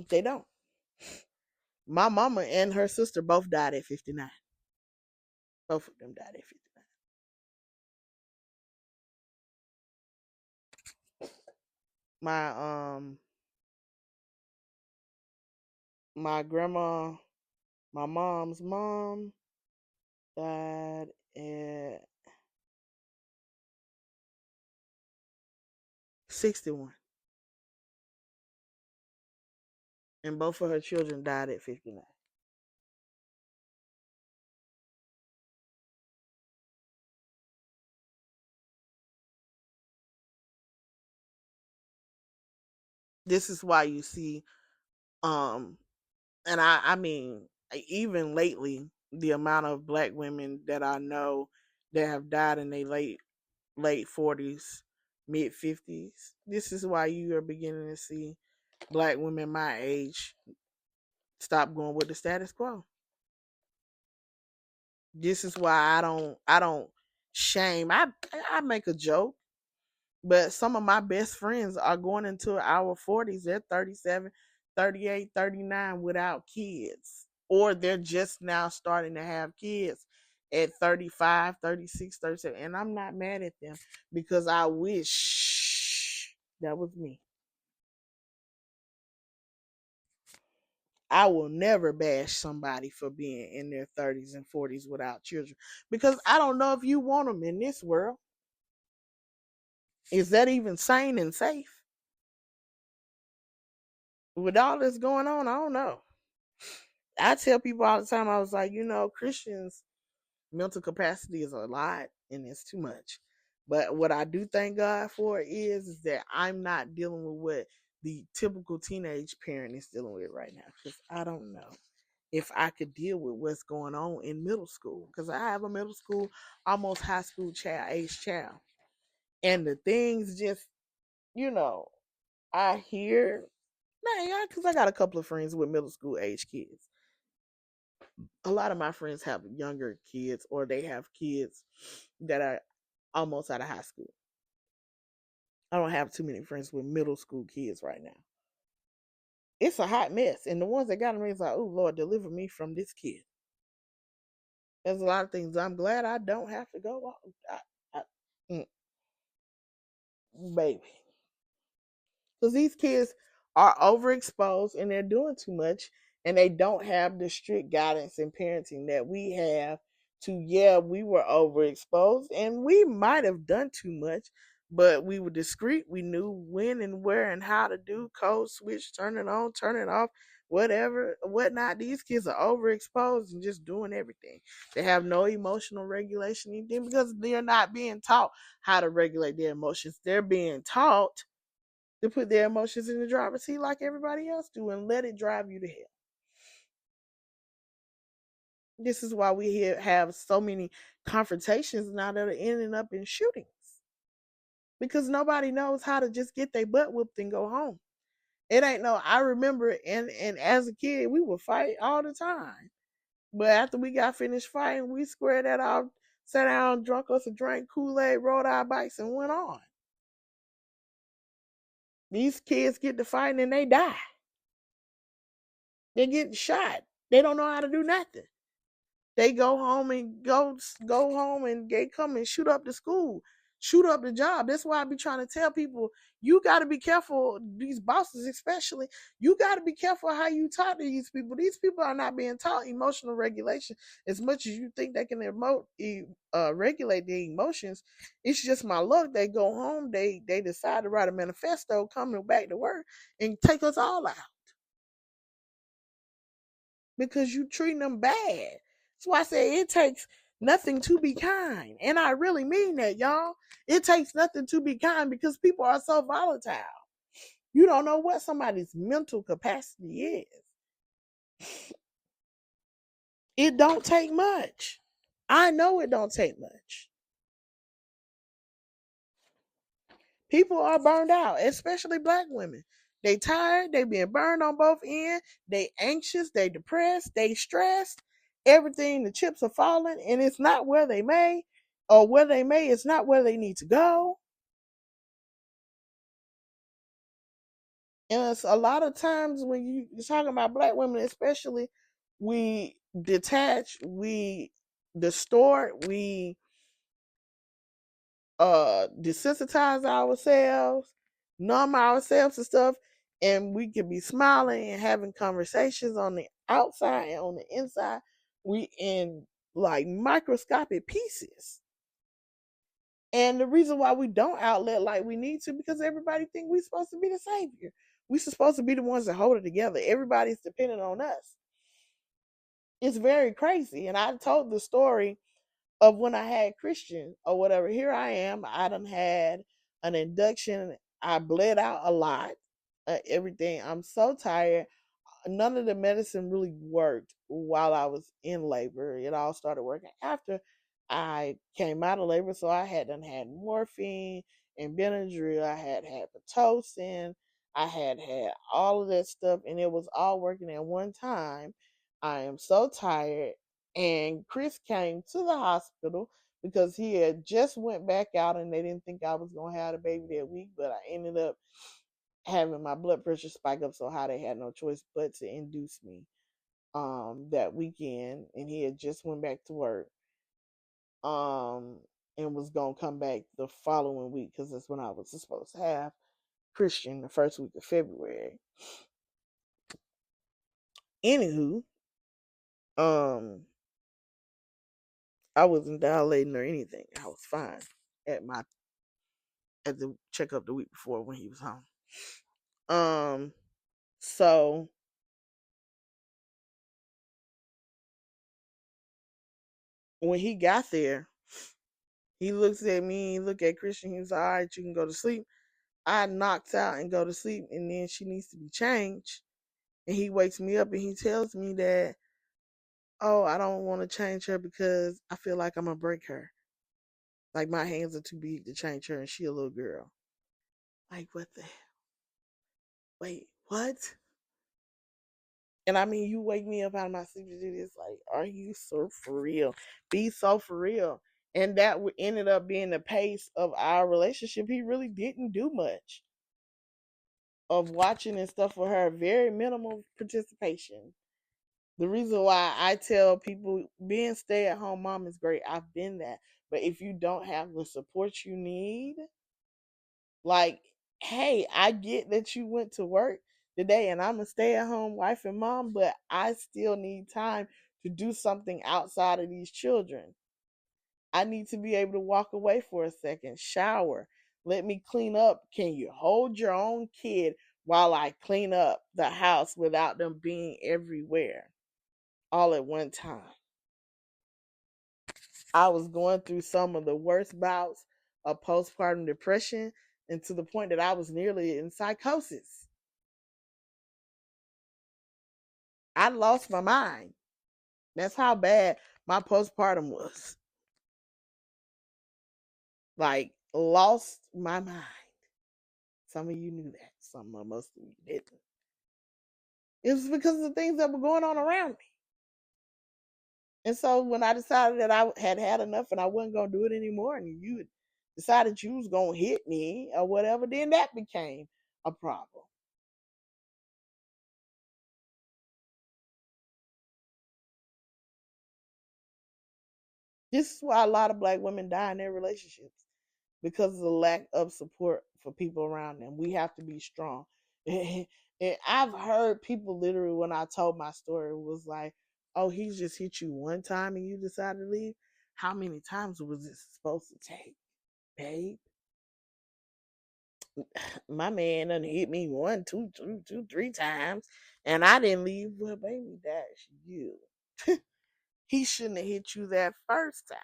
They don't. My mama and her sister both died at 59. Both of them died at 59. My my grandma, my mom's mom died at 61. And both of her children died at 59. This is why you see um and I mean even lately the amount of black women that I know that have died in their late 40s, mid 50s. This is why you are beginning to see black women my age stop going with the status quo. This is why I don't shame. I make a joke, but some of my best friends are going into our 40s. They're 37, 38, 39 without kids. Or they're just now starting to have kids at 35, 36, 37. And I'm not mad at them because I wish that was me. I will never bash somebody for being in their 30s and 40s without children, because I don't know if you want them in this world. Is that even sane and safe? With all this going on, I don't know. I tell people all the time, I was like, Christians' mental capacity is a lot and it's too much. But what I do thank God for is that I'm not dealing with what the typical teenage parent is dealing with right now. Because I don't know if I could deal with what's going on in middle school. Because I have a middle school, almost high school age child. And the things just, you know, I hear, because I got a couple of friends with middle school age kids. A lot of my friends have younger kids, or they have kids that are almost out of high school. I don't have too many friends with middle school kids right now. It's a hot mess. And the ones that got them is like, oh, Lord, deliver me from this kid. There's a lot of things I'm glad I don't have to go on. Baby. Because these kids are overexposed and they're doing too much, and they don't have the strict guidance and parenting that we have we were overexposed and we might have done too much, but we were discreet. We knew when and where and how to do code switch, turn it on, turn it off, whatever, whatnot. These kids are overexposed and just doing everything. They have no emotional regulation, anything, because they're not being taught how to regulate their emotions. They're being taught to put their emotions in the driver's seat like everybody else do and let it drive you to hell. This is why we have so many confrontations now that are ending up in shootings, because nobody knows how to just get their butt whooped and go home. It ain't no. I remember, and as a kid, we would fight all the time. But after we got finished fighting, we squared that out, sat down, drunk us a drink, Kool-Aid, rode our bikes, and went on. These kids get to fighting and they die. They get shot. They don't know how to do nothing. They go home and go home and they come and shoot up the school, shoot up the job. That's why I be trying to tell people, you got to be careful. These bosses, especially, you got to be careful how you talk to these people. These people are not being taught emotional regulation as much as you think they can regulate their emotions. It's just my luck. They go home, they decide to write a manifesto, coming back to work, and take us all out because you treating them bad. That's why I say it takes nothing to be kind. And I really mean that, y'all. It takes nothing to be kind because people are so volatile. You don't know what somebody's mental capacity is. It don't take much. I know it don't take much. People are burned out, especially black women. They tired, they being burned on both ends, they anxious, they depressed, they stressed, everything, the chips are falling, and it's not where they may, or where they may, it's not where they need to go. And it's a lot of times when you're talking about black women, especially, we detach, we distort, we desensitize ourselves, numb ourselves and stuff, and we can be smiling and having conversations on the outside and on the inside. We in like microscopic pieces. And the reason why we don't outlet like we need to, because everybody think we're supposed to be the savior. We're supposed to be the ones that hold it together. Everybody's dependent on us. It's very crazy. And I told the story of when I had Christian or whatever. Here I am. I done had an induction. I bled out a lot. Everything. I'm so tired. None of the medicine really worked while I was in labor. It all started working after I came out of labor. So I had morphine and Benadryl. I had Pitocin. I had all of that stuff, and it was all working at one time. I am so tired. And Chris came to the hospital because he had just went back out, and they didn't think I was gonna have a baby that week, but I ended up having my blood pressure spike up so high they had no choice but to induce me that weekend. And he had just went back to work um and was gonna come back the following week because that's when I was supposed to have Christian, the first week of February. Anywho, um, I wasn't dilating or anything. I was fine at my at the checkup the week before when he was home. Um, so when he got there, he looks at me, he look at Christian, he was all right, you can go to sleep. I knocked out and go to sleep, and then she needs to be changed. And he wakes me up and he tells me that, oh, I don't want to change her because I feel like I'm gonna break her. Like my hands are too big to change her, and she a little girl. Like what the wait, what? And I mean, you wake me up out of my sleep to do this. Like, are you so for real? Be so for real. And that ended up being the pace of our relationship. He really didn't do much of watching and stuff for her. Very minimal participation. The reason why I tell people being stay at home mom is great. I've been that. But if you don't have the support you need, like, hey, I get that you went to work today and I'm a stay at home wife and mom, but I still need time to do something outside of these children. I need to be able to walk away for a second, shower, let me clean up. Can you hold your own kid while I clean up the house without them being everywhere all at one time? I was going through some of the worst bouts of postpartum depression, and to the point that I was nearly in psychosis. I lost my mind. That's how bad my postpartum was. Like, lost my mind. Some of you knew that. Some of most of you didn't. It was because of the things that were going on around me. And so when I decided that I had had enough and I wasn't going to do it anymore, and you decided you was going to hit me or whatever, then that became a problem. This is why a lot of black women die in their relationships, because of the lack of support for people around them. We have to be strong. And I've heard people literally, when I told my story, was like, oh, he just hit you one time and you decided to leave. How many times was it supposed to take, babe? My man done hit me one, two, 3 times, and I didn't leave. Well, baby, that's you. He shouldn't have hit you that first time.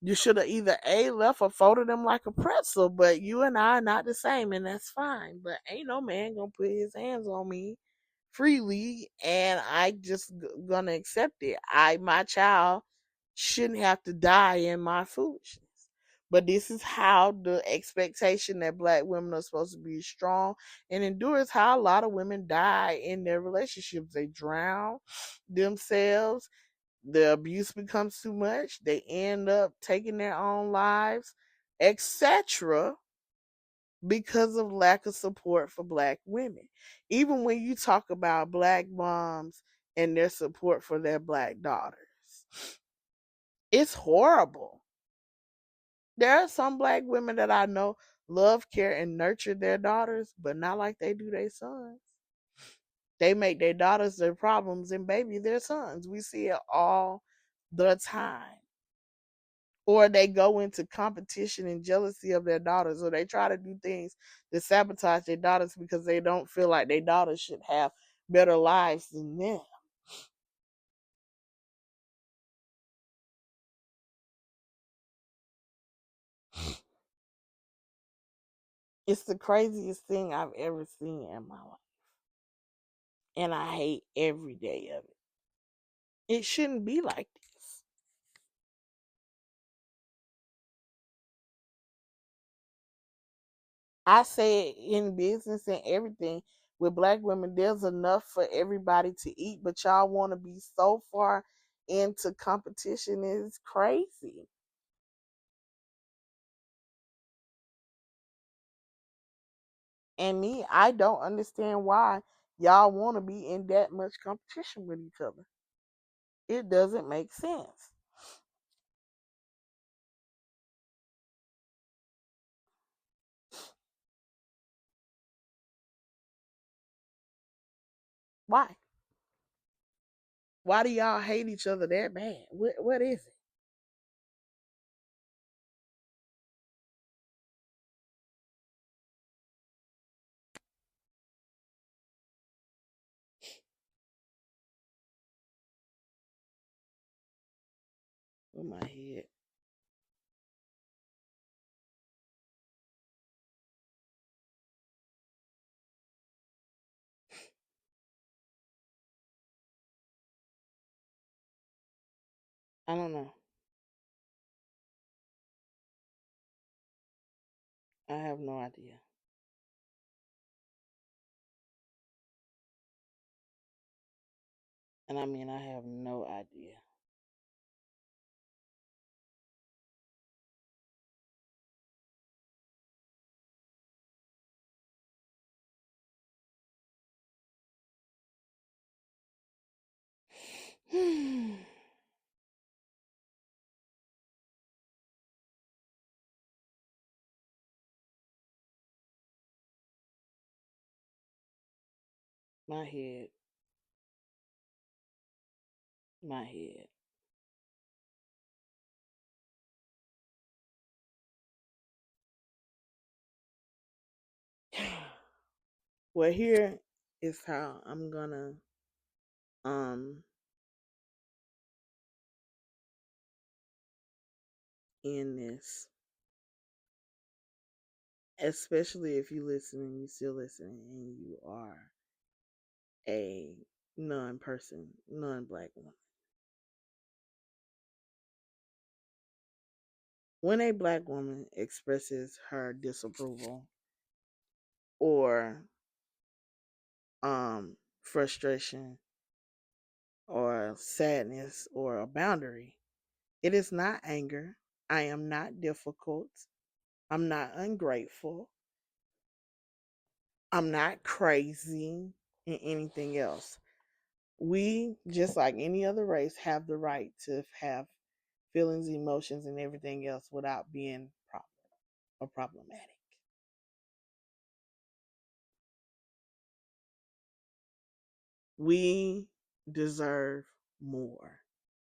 You should have either A, left, or folded them like a pretzel, but you and I are not the same, and that's fine. But ain't no man gonna put his hands on me freely, and I just gonna accept it. My child shouldn't have to die in my foolishness. But this is how the expectation that black women are supposed to be strong and endure is how a lot of women die in their relationships. They drown themselves, the abuse becomes too much, they end up taking their own lives, etc., because of lack of support for black women. Even when you talk about black moms and their support for their black daughters, it's horrible. There are some black women that I know love, care, and nurture their daughters, but not like they do their sons. They make their daughters their problems and baby their sons. We see it all the time. Or they go into competition and jealousy of their daughters, or they try to do things to sabotage their daughters because they don't feel like their daughters should have better lives than them. It's the craziest thing I've ever seen in my life. And I hate every day of it. It shouldn't be like this. I say it in business and everything. With black women, there's enough for everybody to eat, but y'all want to be so far into competition. It's crazy. And me, I don't understand why y'all want to be in that much competition with each other. It doesn't make sense. Why? Why do y'all hate each other that bad? What is it? With my head. I don't know. I have no idea. And I mean, I have no idea. My head. My head. Well, here is how I'm gonna um end this. Especially if you listening, you still listening, and you are a non-person, non-black woman. When a black woman expresses her disapproval or frustration or sadness or a boundary, it is not anger. I am not difficult. I'm not ungrateful. I'm not crazy and anything else. We, just like any other race, have the right to have feelings, emotions, and everything else without being problem or problematic. We deserve more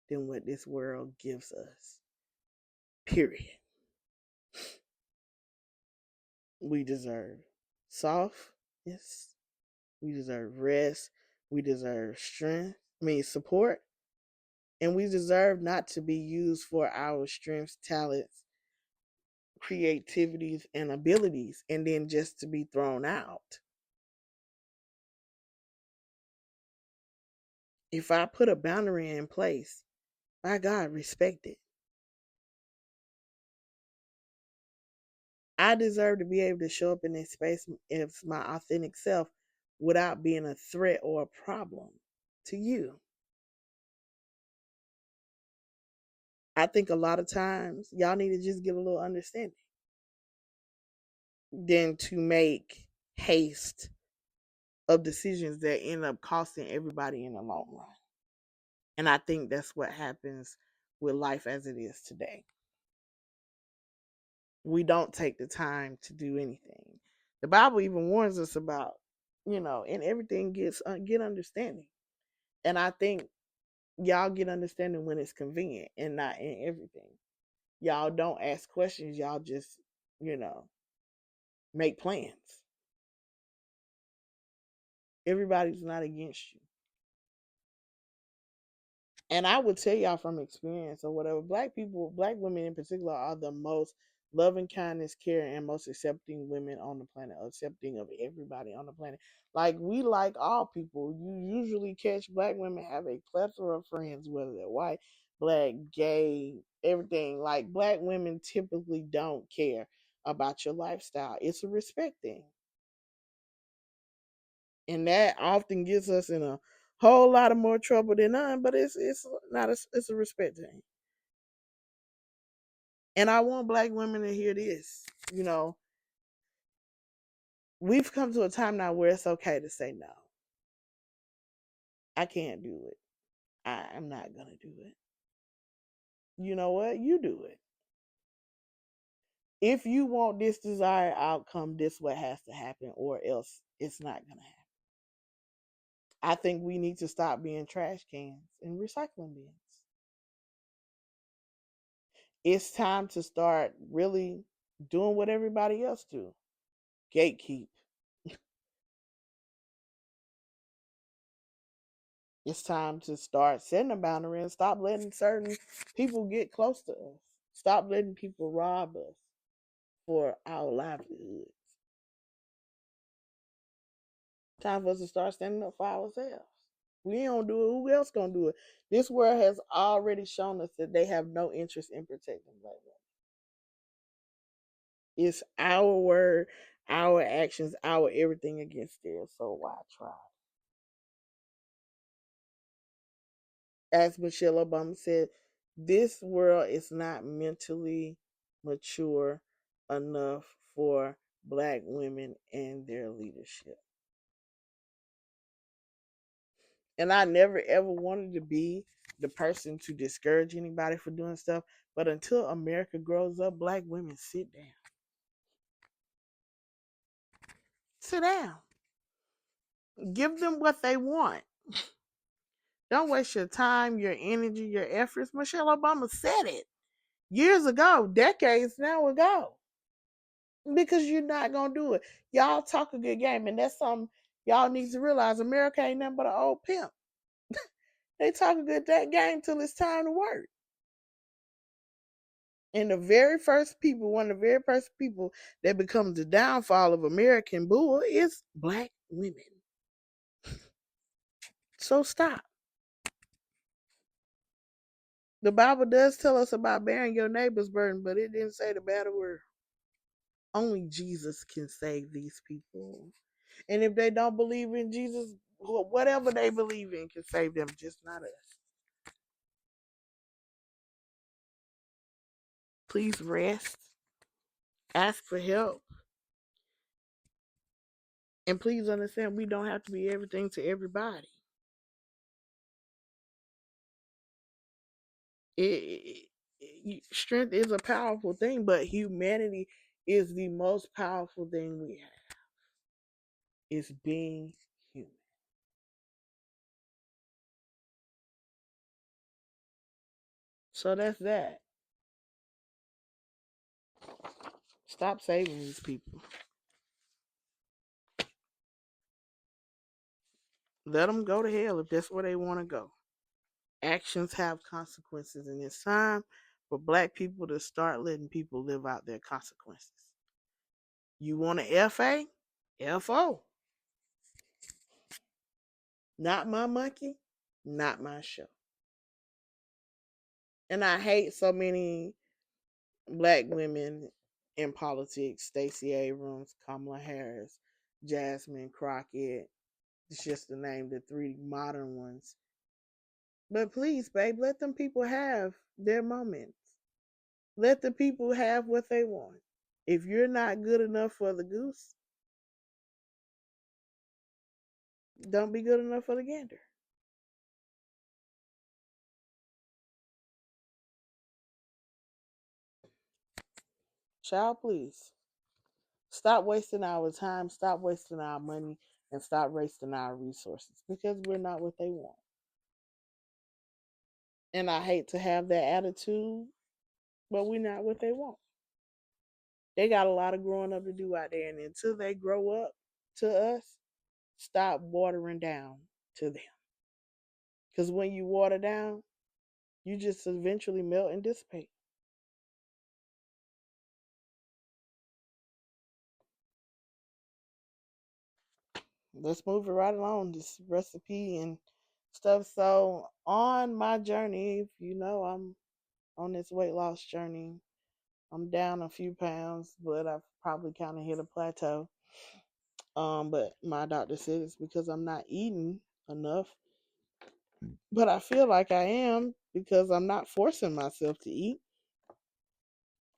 than what this world gives us. Period. We deserve softness. We deserve rest. We deserve strength. Support. And we deserve not to be used for our strengths, talents, creativities, and abilities, and then just to be thrown out. If I put a boundary in place, my God, respect it. I deserve to be able to show up in this space as my authentic self without being a threat or a problem to you. I think a lot of times y'all need to just get a little understanding than to make haste of decisions that end up costing everybody in the long run. And I think that's what happens with life as it is today. We don't take the time to do anything. The Bible even warns us about, and everything get understanding. And I think y'all get understanding when it's convenient and not in everything. Y'all don't ask questions. Y'all just, you know, make plans. Everybody's not against you. And I would tell y'all from experience or whatever, black people, black women in particular, are the most loving, kindness, caring, and most accepting women on the planet, accepting of everybody on the planet. Like, we like all people. You usually catch black women have a plethora of friends, whether they're white, black, gay, everything. Like, black women typically don't care about your lifestyle. It's a respect thing. And that often gets us in a whole lot of more trouble than none, but it's not it's a respect thing. And I want black women to hear this. You know, we've come to a time now where it's okay to say no. I can't do it. I'm not gonna do it. You know what? You do it. If you want this desired outcome, this what has to happen, or else it's not gonna happen. I think we need to stop being trash cans and recycling bins. It's time to start really doing what everybody else do. Gatekeep. It's time to start setting a boundary and stop letting certain people get close to us. Stop letting people rob us for our livelihoods. Time for us to start standing up for ourselves. We don't do it. Who else gonna do it? This world has already shown us that they have no interest in protecting black women. It's our word, our actions, our everything against theirs. So why try? As Michelle Obama said, this world is not mentally mature enough for black women and their leadership. And I never ever wanted to be the person to discourage anybody for doing stuff. But until America grows up, black women sit down. Sit down. Give them what they want. Don't waste your time, your energy, your efforts. Michelle Obama said it years ago, decades now ago. Because you're not gonna do it. Y'all talk a good game, and that's something y'all need to realize. America ain't nothing but an old pimp. They talk a good that game till it's time to work. And the very first people, one of the very first people that becomes the downfall of American bull is black women. So stop. The Bible does tell us about bearing your neighbor's burden, but it didn't say the bad word. Only Jesus can save these people. And if they don't believe in Jesus, whatever they believe in can save them, just not us. Please rest, ask for help, and please understand we don't have to be everything to everybody. Strength is a powerful thing, but humanity is the most powerful thing we have. It's being human. So that's that. Stop saving these people. Let them go to hell if that's where they want to go. Actions have consequences, and it's time for black people to start letting people live out their consequences. You want an FA? FO. Not my monkey, not my show. And I hate so many black women in politics. Stacey Abrams, Kamala Harris, Jasmine Crockett. It's just to name the three modern ones. But please, babe, let them people have their moments. Let the people have what they want. If you're not good enough for the goose, don't be good enough for the gander. Child, please. Stop wasting our time, stop wasting our money, and stop wasting our resources because we're not what they want. And I hate to have that attitude, but we're not what they want. They got a lot of growing up to do out there, and until they grow up to us, stop watering down to them. Because when you water down, you just eventually melt and dissipate. Let's move it right along. This recipe and stuff. So on my journey, if you know, I'm on this weight loss journey. I'm down a few pounds, but I've probably kind of hit a plateau. But my doctor said it's because I'm not eating enough. But I feel like I am because I'm not forcing myself to eat.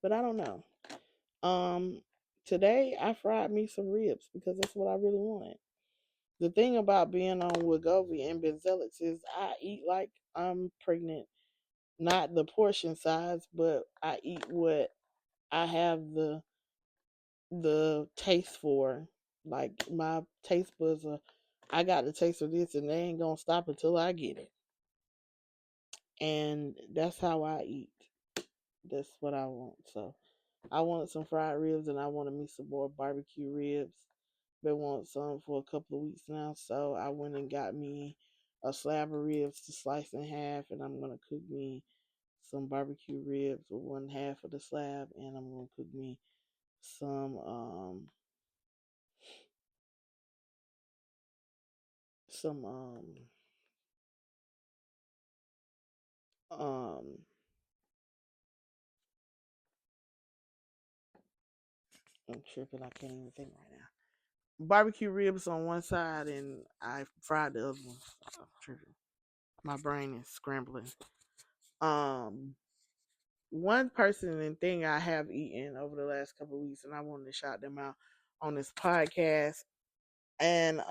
But I don't know. Um, Today I fried me some ribs because that's what I really wanted. The thing about being on Wegovy and Benzelics is I eat like I'm pregnant. Not the portion size, but I eat what I have the taste for. Like my taste buds are I got the taste of this and they ain't gonna stop until I get it. And that's how I eat. That's what I want. So I wanted some fried ribs and I wanted me some more barbecue ribs. Been wanting some for a couple of weeks now. So I went and got me a slab of ribs to slice in half, and I'm gonna cook me some barbecue ribs with one half of the slab, and I'm gonna cook me some some um I'm tripping, I can't even think right now. Barbecue ribs on one side and I fried the other one. I'm tripping. My brain is scrambling. Um One person and thing I have eaten over the last couple of weeks and I wanted to shout them out on this podcast. And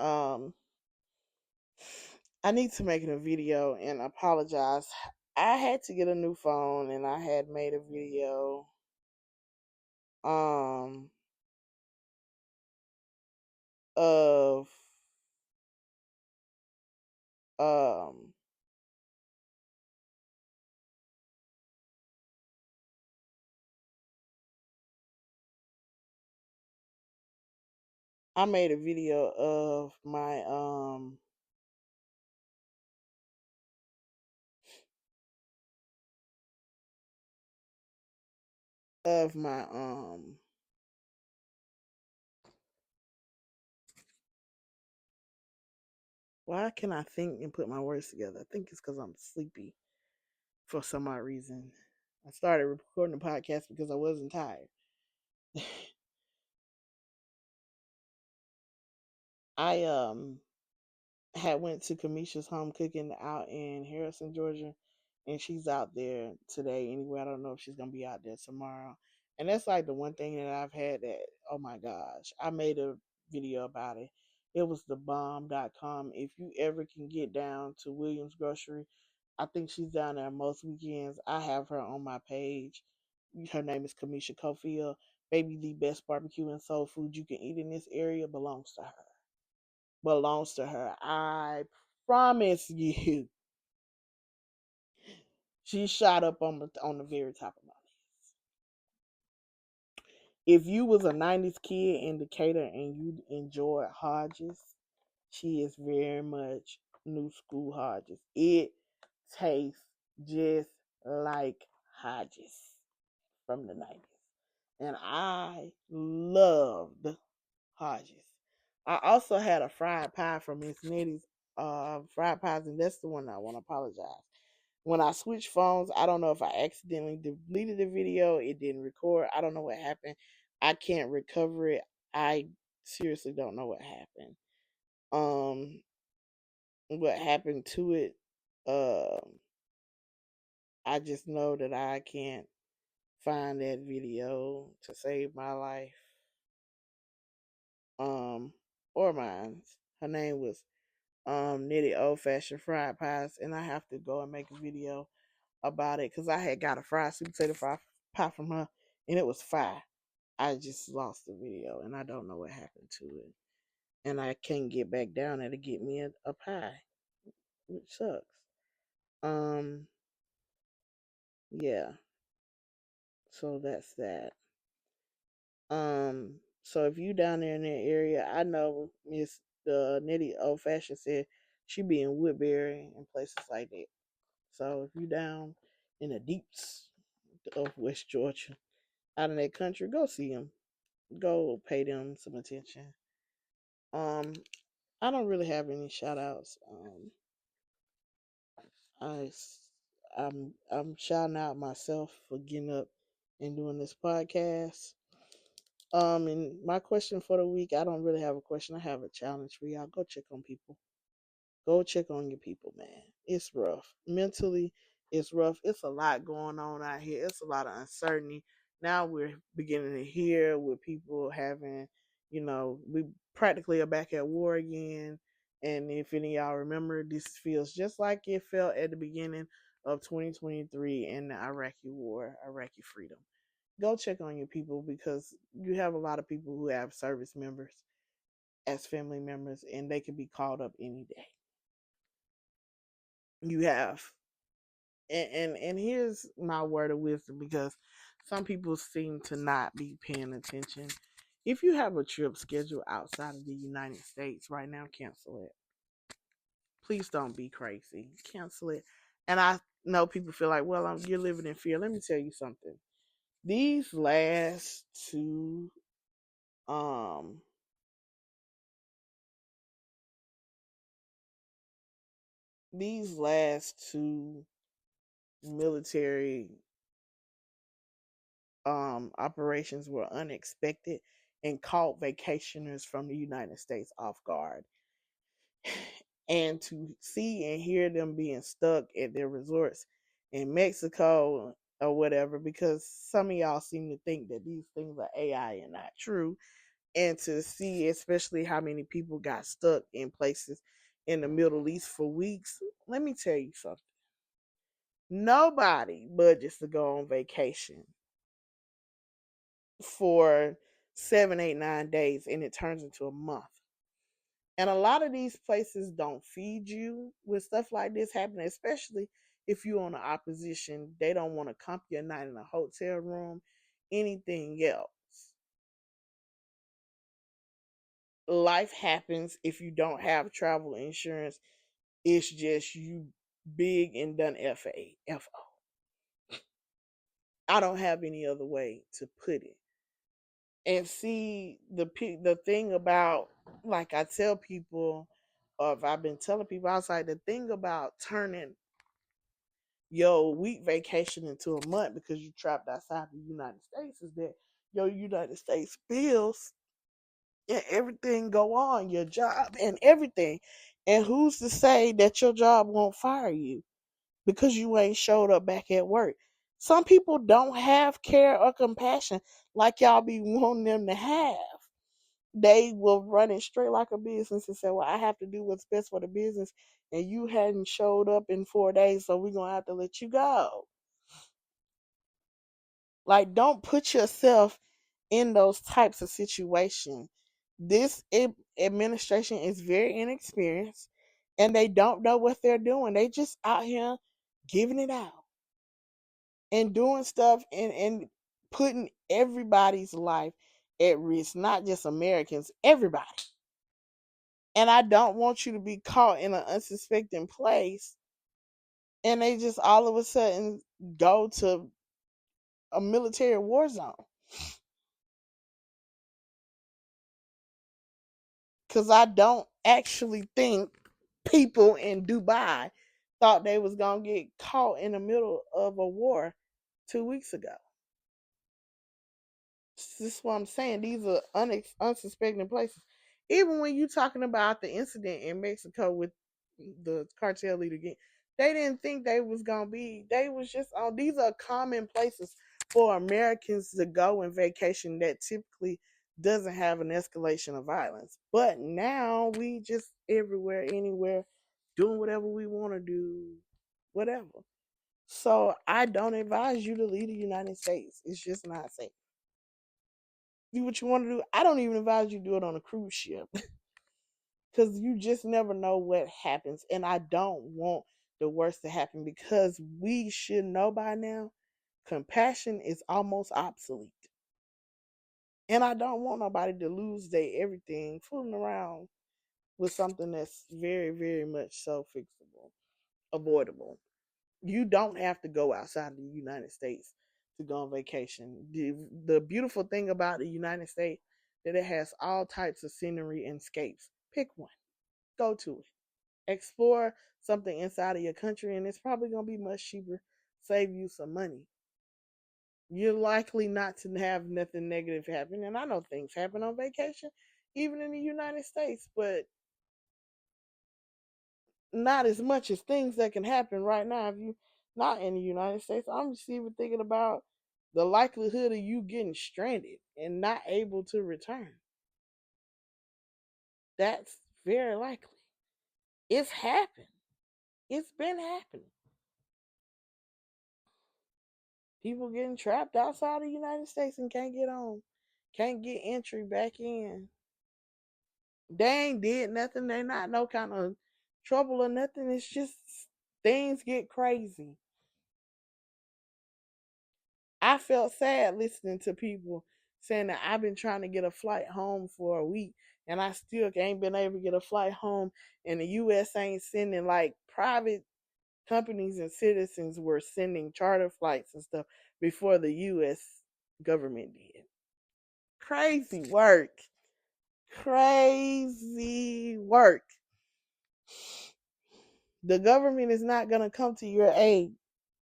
I need to make it a video and apologize. I had to get a new phone and I had made a video um of um I made a video of my why can I think and put my words together? I think it's because I'm sleepy for some odd reason. I started recording the podcast because I wasn't tired. I had went to Kamisha's home cooking out in Harrison, Georgia, and she's out there today. Anyway, I don't know if she's gonna be out there tomorrow. And that's like the one thing that I've had that, oh my gosh, I made a video about it. It was the bomb.com. If you ever can get down to Williams Grocery, I think she's down there most weekends. I have her on my page. Her name is Kamisha Cofield. Baby, the best barbecue and soul food you can eat in this area belongs to her. I promise you, she shot up on the very top of my list. If you was a '90s kid in Decatur and you enjoyed Hodges, she is very much new school Hodges. It tastes just like Hodges from the '90s, and I loved Hodges. I also had a fried pie from Miss Nettie's fried pies, and that's the one I want to apologize. When I switched phones, I don't know if I accidentally deleted the video, it didn't record. I don't know what happened. I can't recover it. I seriously don't know what happened. Um, what happened to it? I just know that I can't find that video to save my life. Um, or mine. Her name was knitted old fashioned fried pies, and I have to go and make a video about it because I had got a fried sweet potato pie from her, and it was fire. I just lost the video, and I don't know what happened to it, and I can't get back down there to get me a pie, which sucks. Um, yeah, so that's that. So if you down there in that area, I know Miss the Nitty Old Fashioned said she be in Woodbury and places like that. So if you down in the deeps of West Georgia, out in that country, go see them. Go pay them some attention. Um, I don't really have any shout outs. I I'm shouting out myself for getting up and doing this podcast. And my question for the week, I don't really have a question. I have a challenge for y'all. Go check on people. Go check on your people, man. It's rough. Mentally, it's rough. It's a lot going on out here. It's a lot of uncertainty. Now we're beginning to hear with people having, we practically are back at war again. And if any of y'all remember, this feels just like it felt at the beginning of 2023 in the Iraqi war, Iraqi freedom. Go check on your people because you have a lot of people who have service members as family members, and they could be called up any day. You have, and here's my word of wisdom, because some people seem to not be paying attention. If you have a trip scheduled outside of the United States right now, cancel it. Please don't be crazy. Cancel it. And I know people feel like, well, you're living in fear. Let me tell you something. These last two, um, these last two military operations were unexpected and caught vacationers from the United States off guard. And to see and hear them being stuck at their resorts in Mexico or whatever, because some of y'all seem to think that these things are AI and not true. And to see, especially how many people got stuck in places in the Middle East for weeks, let me tell you something. Nobody budgets to go on vacation for 7, 8, 9 days and it turns into a month. And a lot of these places don't feed you with stuff like this happening, especially if you're on the opposition. They don't want to comp you a night in a hotel room, anything else. Life happens if you don't have travel insurance. It's just you big and done FO. I don't have any other way to put it. And see, the thing about, like I tell people, or if I've been telling people outside, the thing about turning your week vacation into a month because you trapped outside the United States is that your United States bills and everything go on, your job and everything. And who's to say that your job won't fire you because you ain't showed up back at work? Some people don't have care or compassion like y'all be wanting them to have. They will run it straight like a business and say, well, I have to do what's best for the business, and you hadn't showed up in 4 days, so we're going to have to let you go. Like, don't put yourself in those types of situations. This administration is very inexperienced, and they don't know what they're doing. They just out here giving it out and doing stuff, and putting everybody's life at risk, not just Americans, everybody. And I don't want you to be caught in an unsuspecting place and they just all of a sudden go to a military war zone. Because I don't actually think people in Dubai thought they was going to get caught in the middle of a war 2 weeks ago. This is what I'm saying. These are unsuspecting places. Even when you talking about the incident in Mexico with the cartel leader again, they didn't think they was gonna be. They was just on. These are common places for Americans to go and vacation that typically doesn't have an escalation of violence. But now we just everywhere, anywhere, doing whatever we want to do, whatever. So I don't advise you to leave the United States. It's just not safe. Do what you want to do. I don't even advise you do it on a cruise ship because you just never know what happens. And I don't want the worst to happen because we should know by now compassion is almost obsolete. And I don't want nobody to lose their everything fooling around with something that's very, very much so fixable, avoidable. You don't have to go outside of the United States to go on vacation. The beautiful thing about the United States that it has all types of scenery and escapes. Pick one. Go to it. Explore something inside of your country and it's probably going to be much cheaper. Save you some money. You're likely not to have nothing negative happen. And I know things happen on vacation, even in the United States, but not as much as things that can happen right now if you not in the United States. I'm just even thinking about the likelihood of you getting stranded and not able to return. That's very likely. It's happened. It's been happening. People getting trapped outside the United States and can't get on, can't get entry back in They ain't did nothing. They not no kind of trouble or nothing. It's just things get crazy. I felt sad listening to people saying that I've been trying to get a flight home for a week and I still ain't been able to get a flight home, and the US ain't sending, like, private companies and citizens were sending charter flights and stuff before the US government did. Crazy work. Crazy work. The government is not going to come to your aid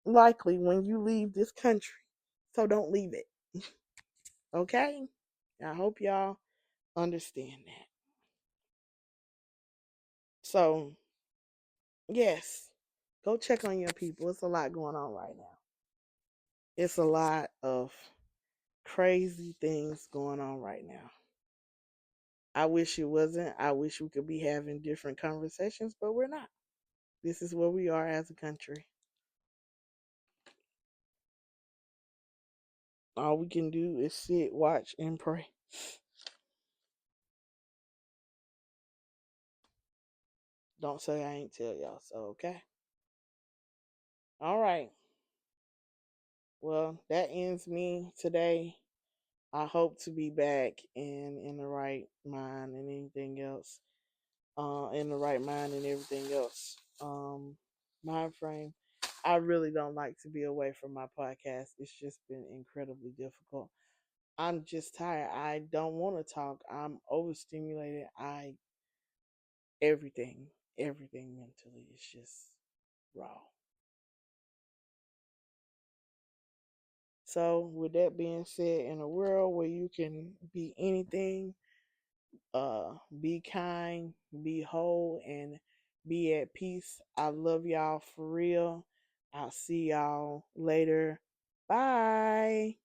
likely when you leave this country. So don't leave it. Okay? I hope y'all understand that. So, yes, go check on your people. It's a lot going on right now. It's a lot of crazy things going on right now. I wish it wasn't. I wish we could be having different conversations, but we're not. This is where we are as a country. All we can do is sit, watch, and pray. Don't say I ain't tell y'all so, okay? All right. Well, that ends me today. I hope to be back in the right mind and anything else. In the right mind and everything else. Mind frame. I really don't like to be away from my podcast. It's just been incredibly difficult. I'm just tired. I don't want to talk. I'm overstimulated. Everything, everything mentally is just raw. So, with that being said, in a world where you can be anything, be kind, be whole, and be at peace, I love y'all for real. I'll see y'all later. Bye.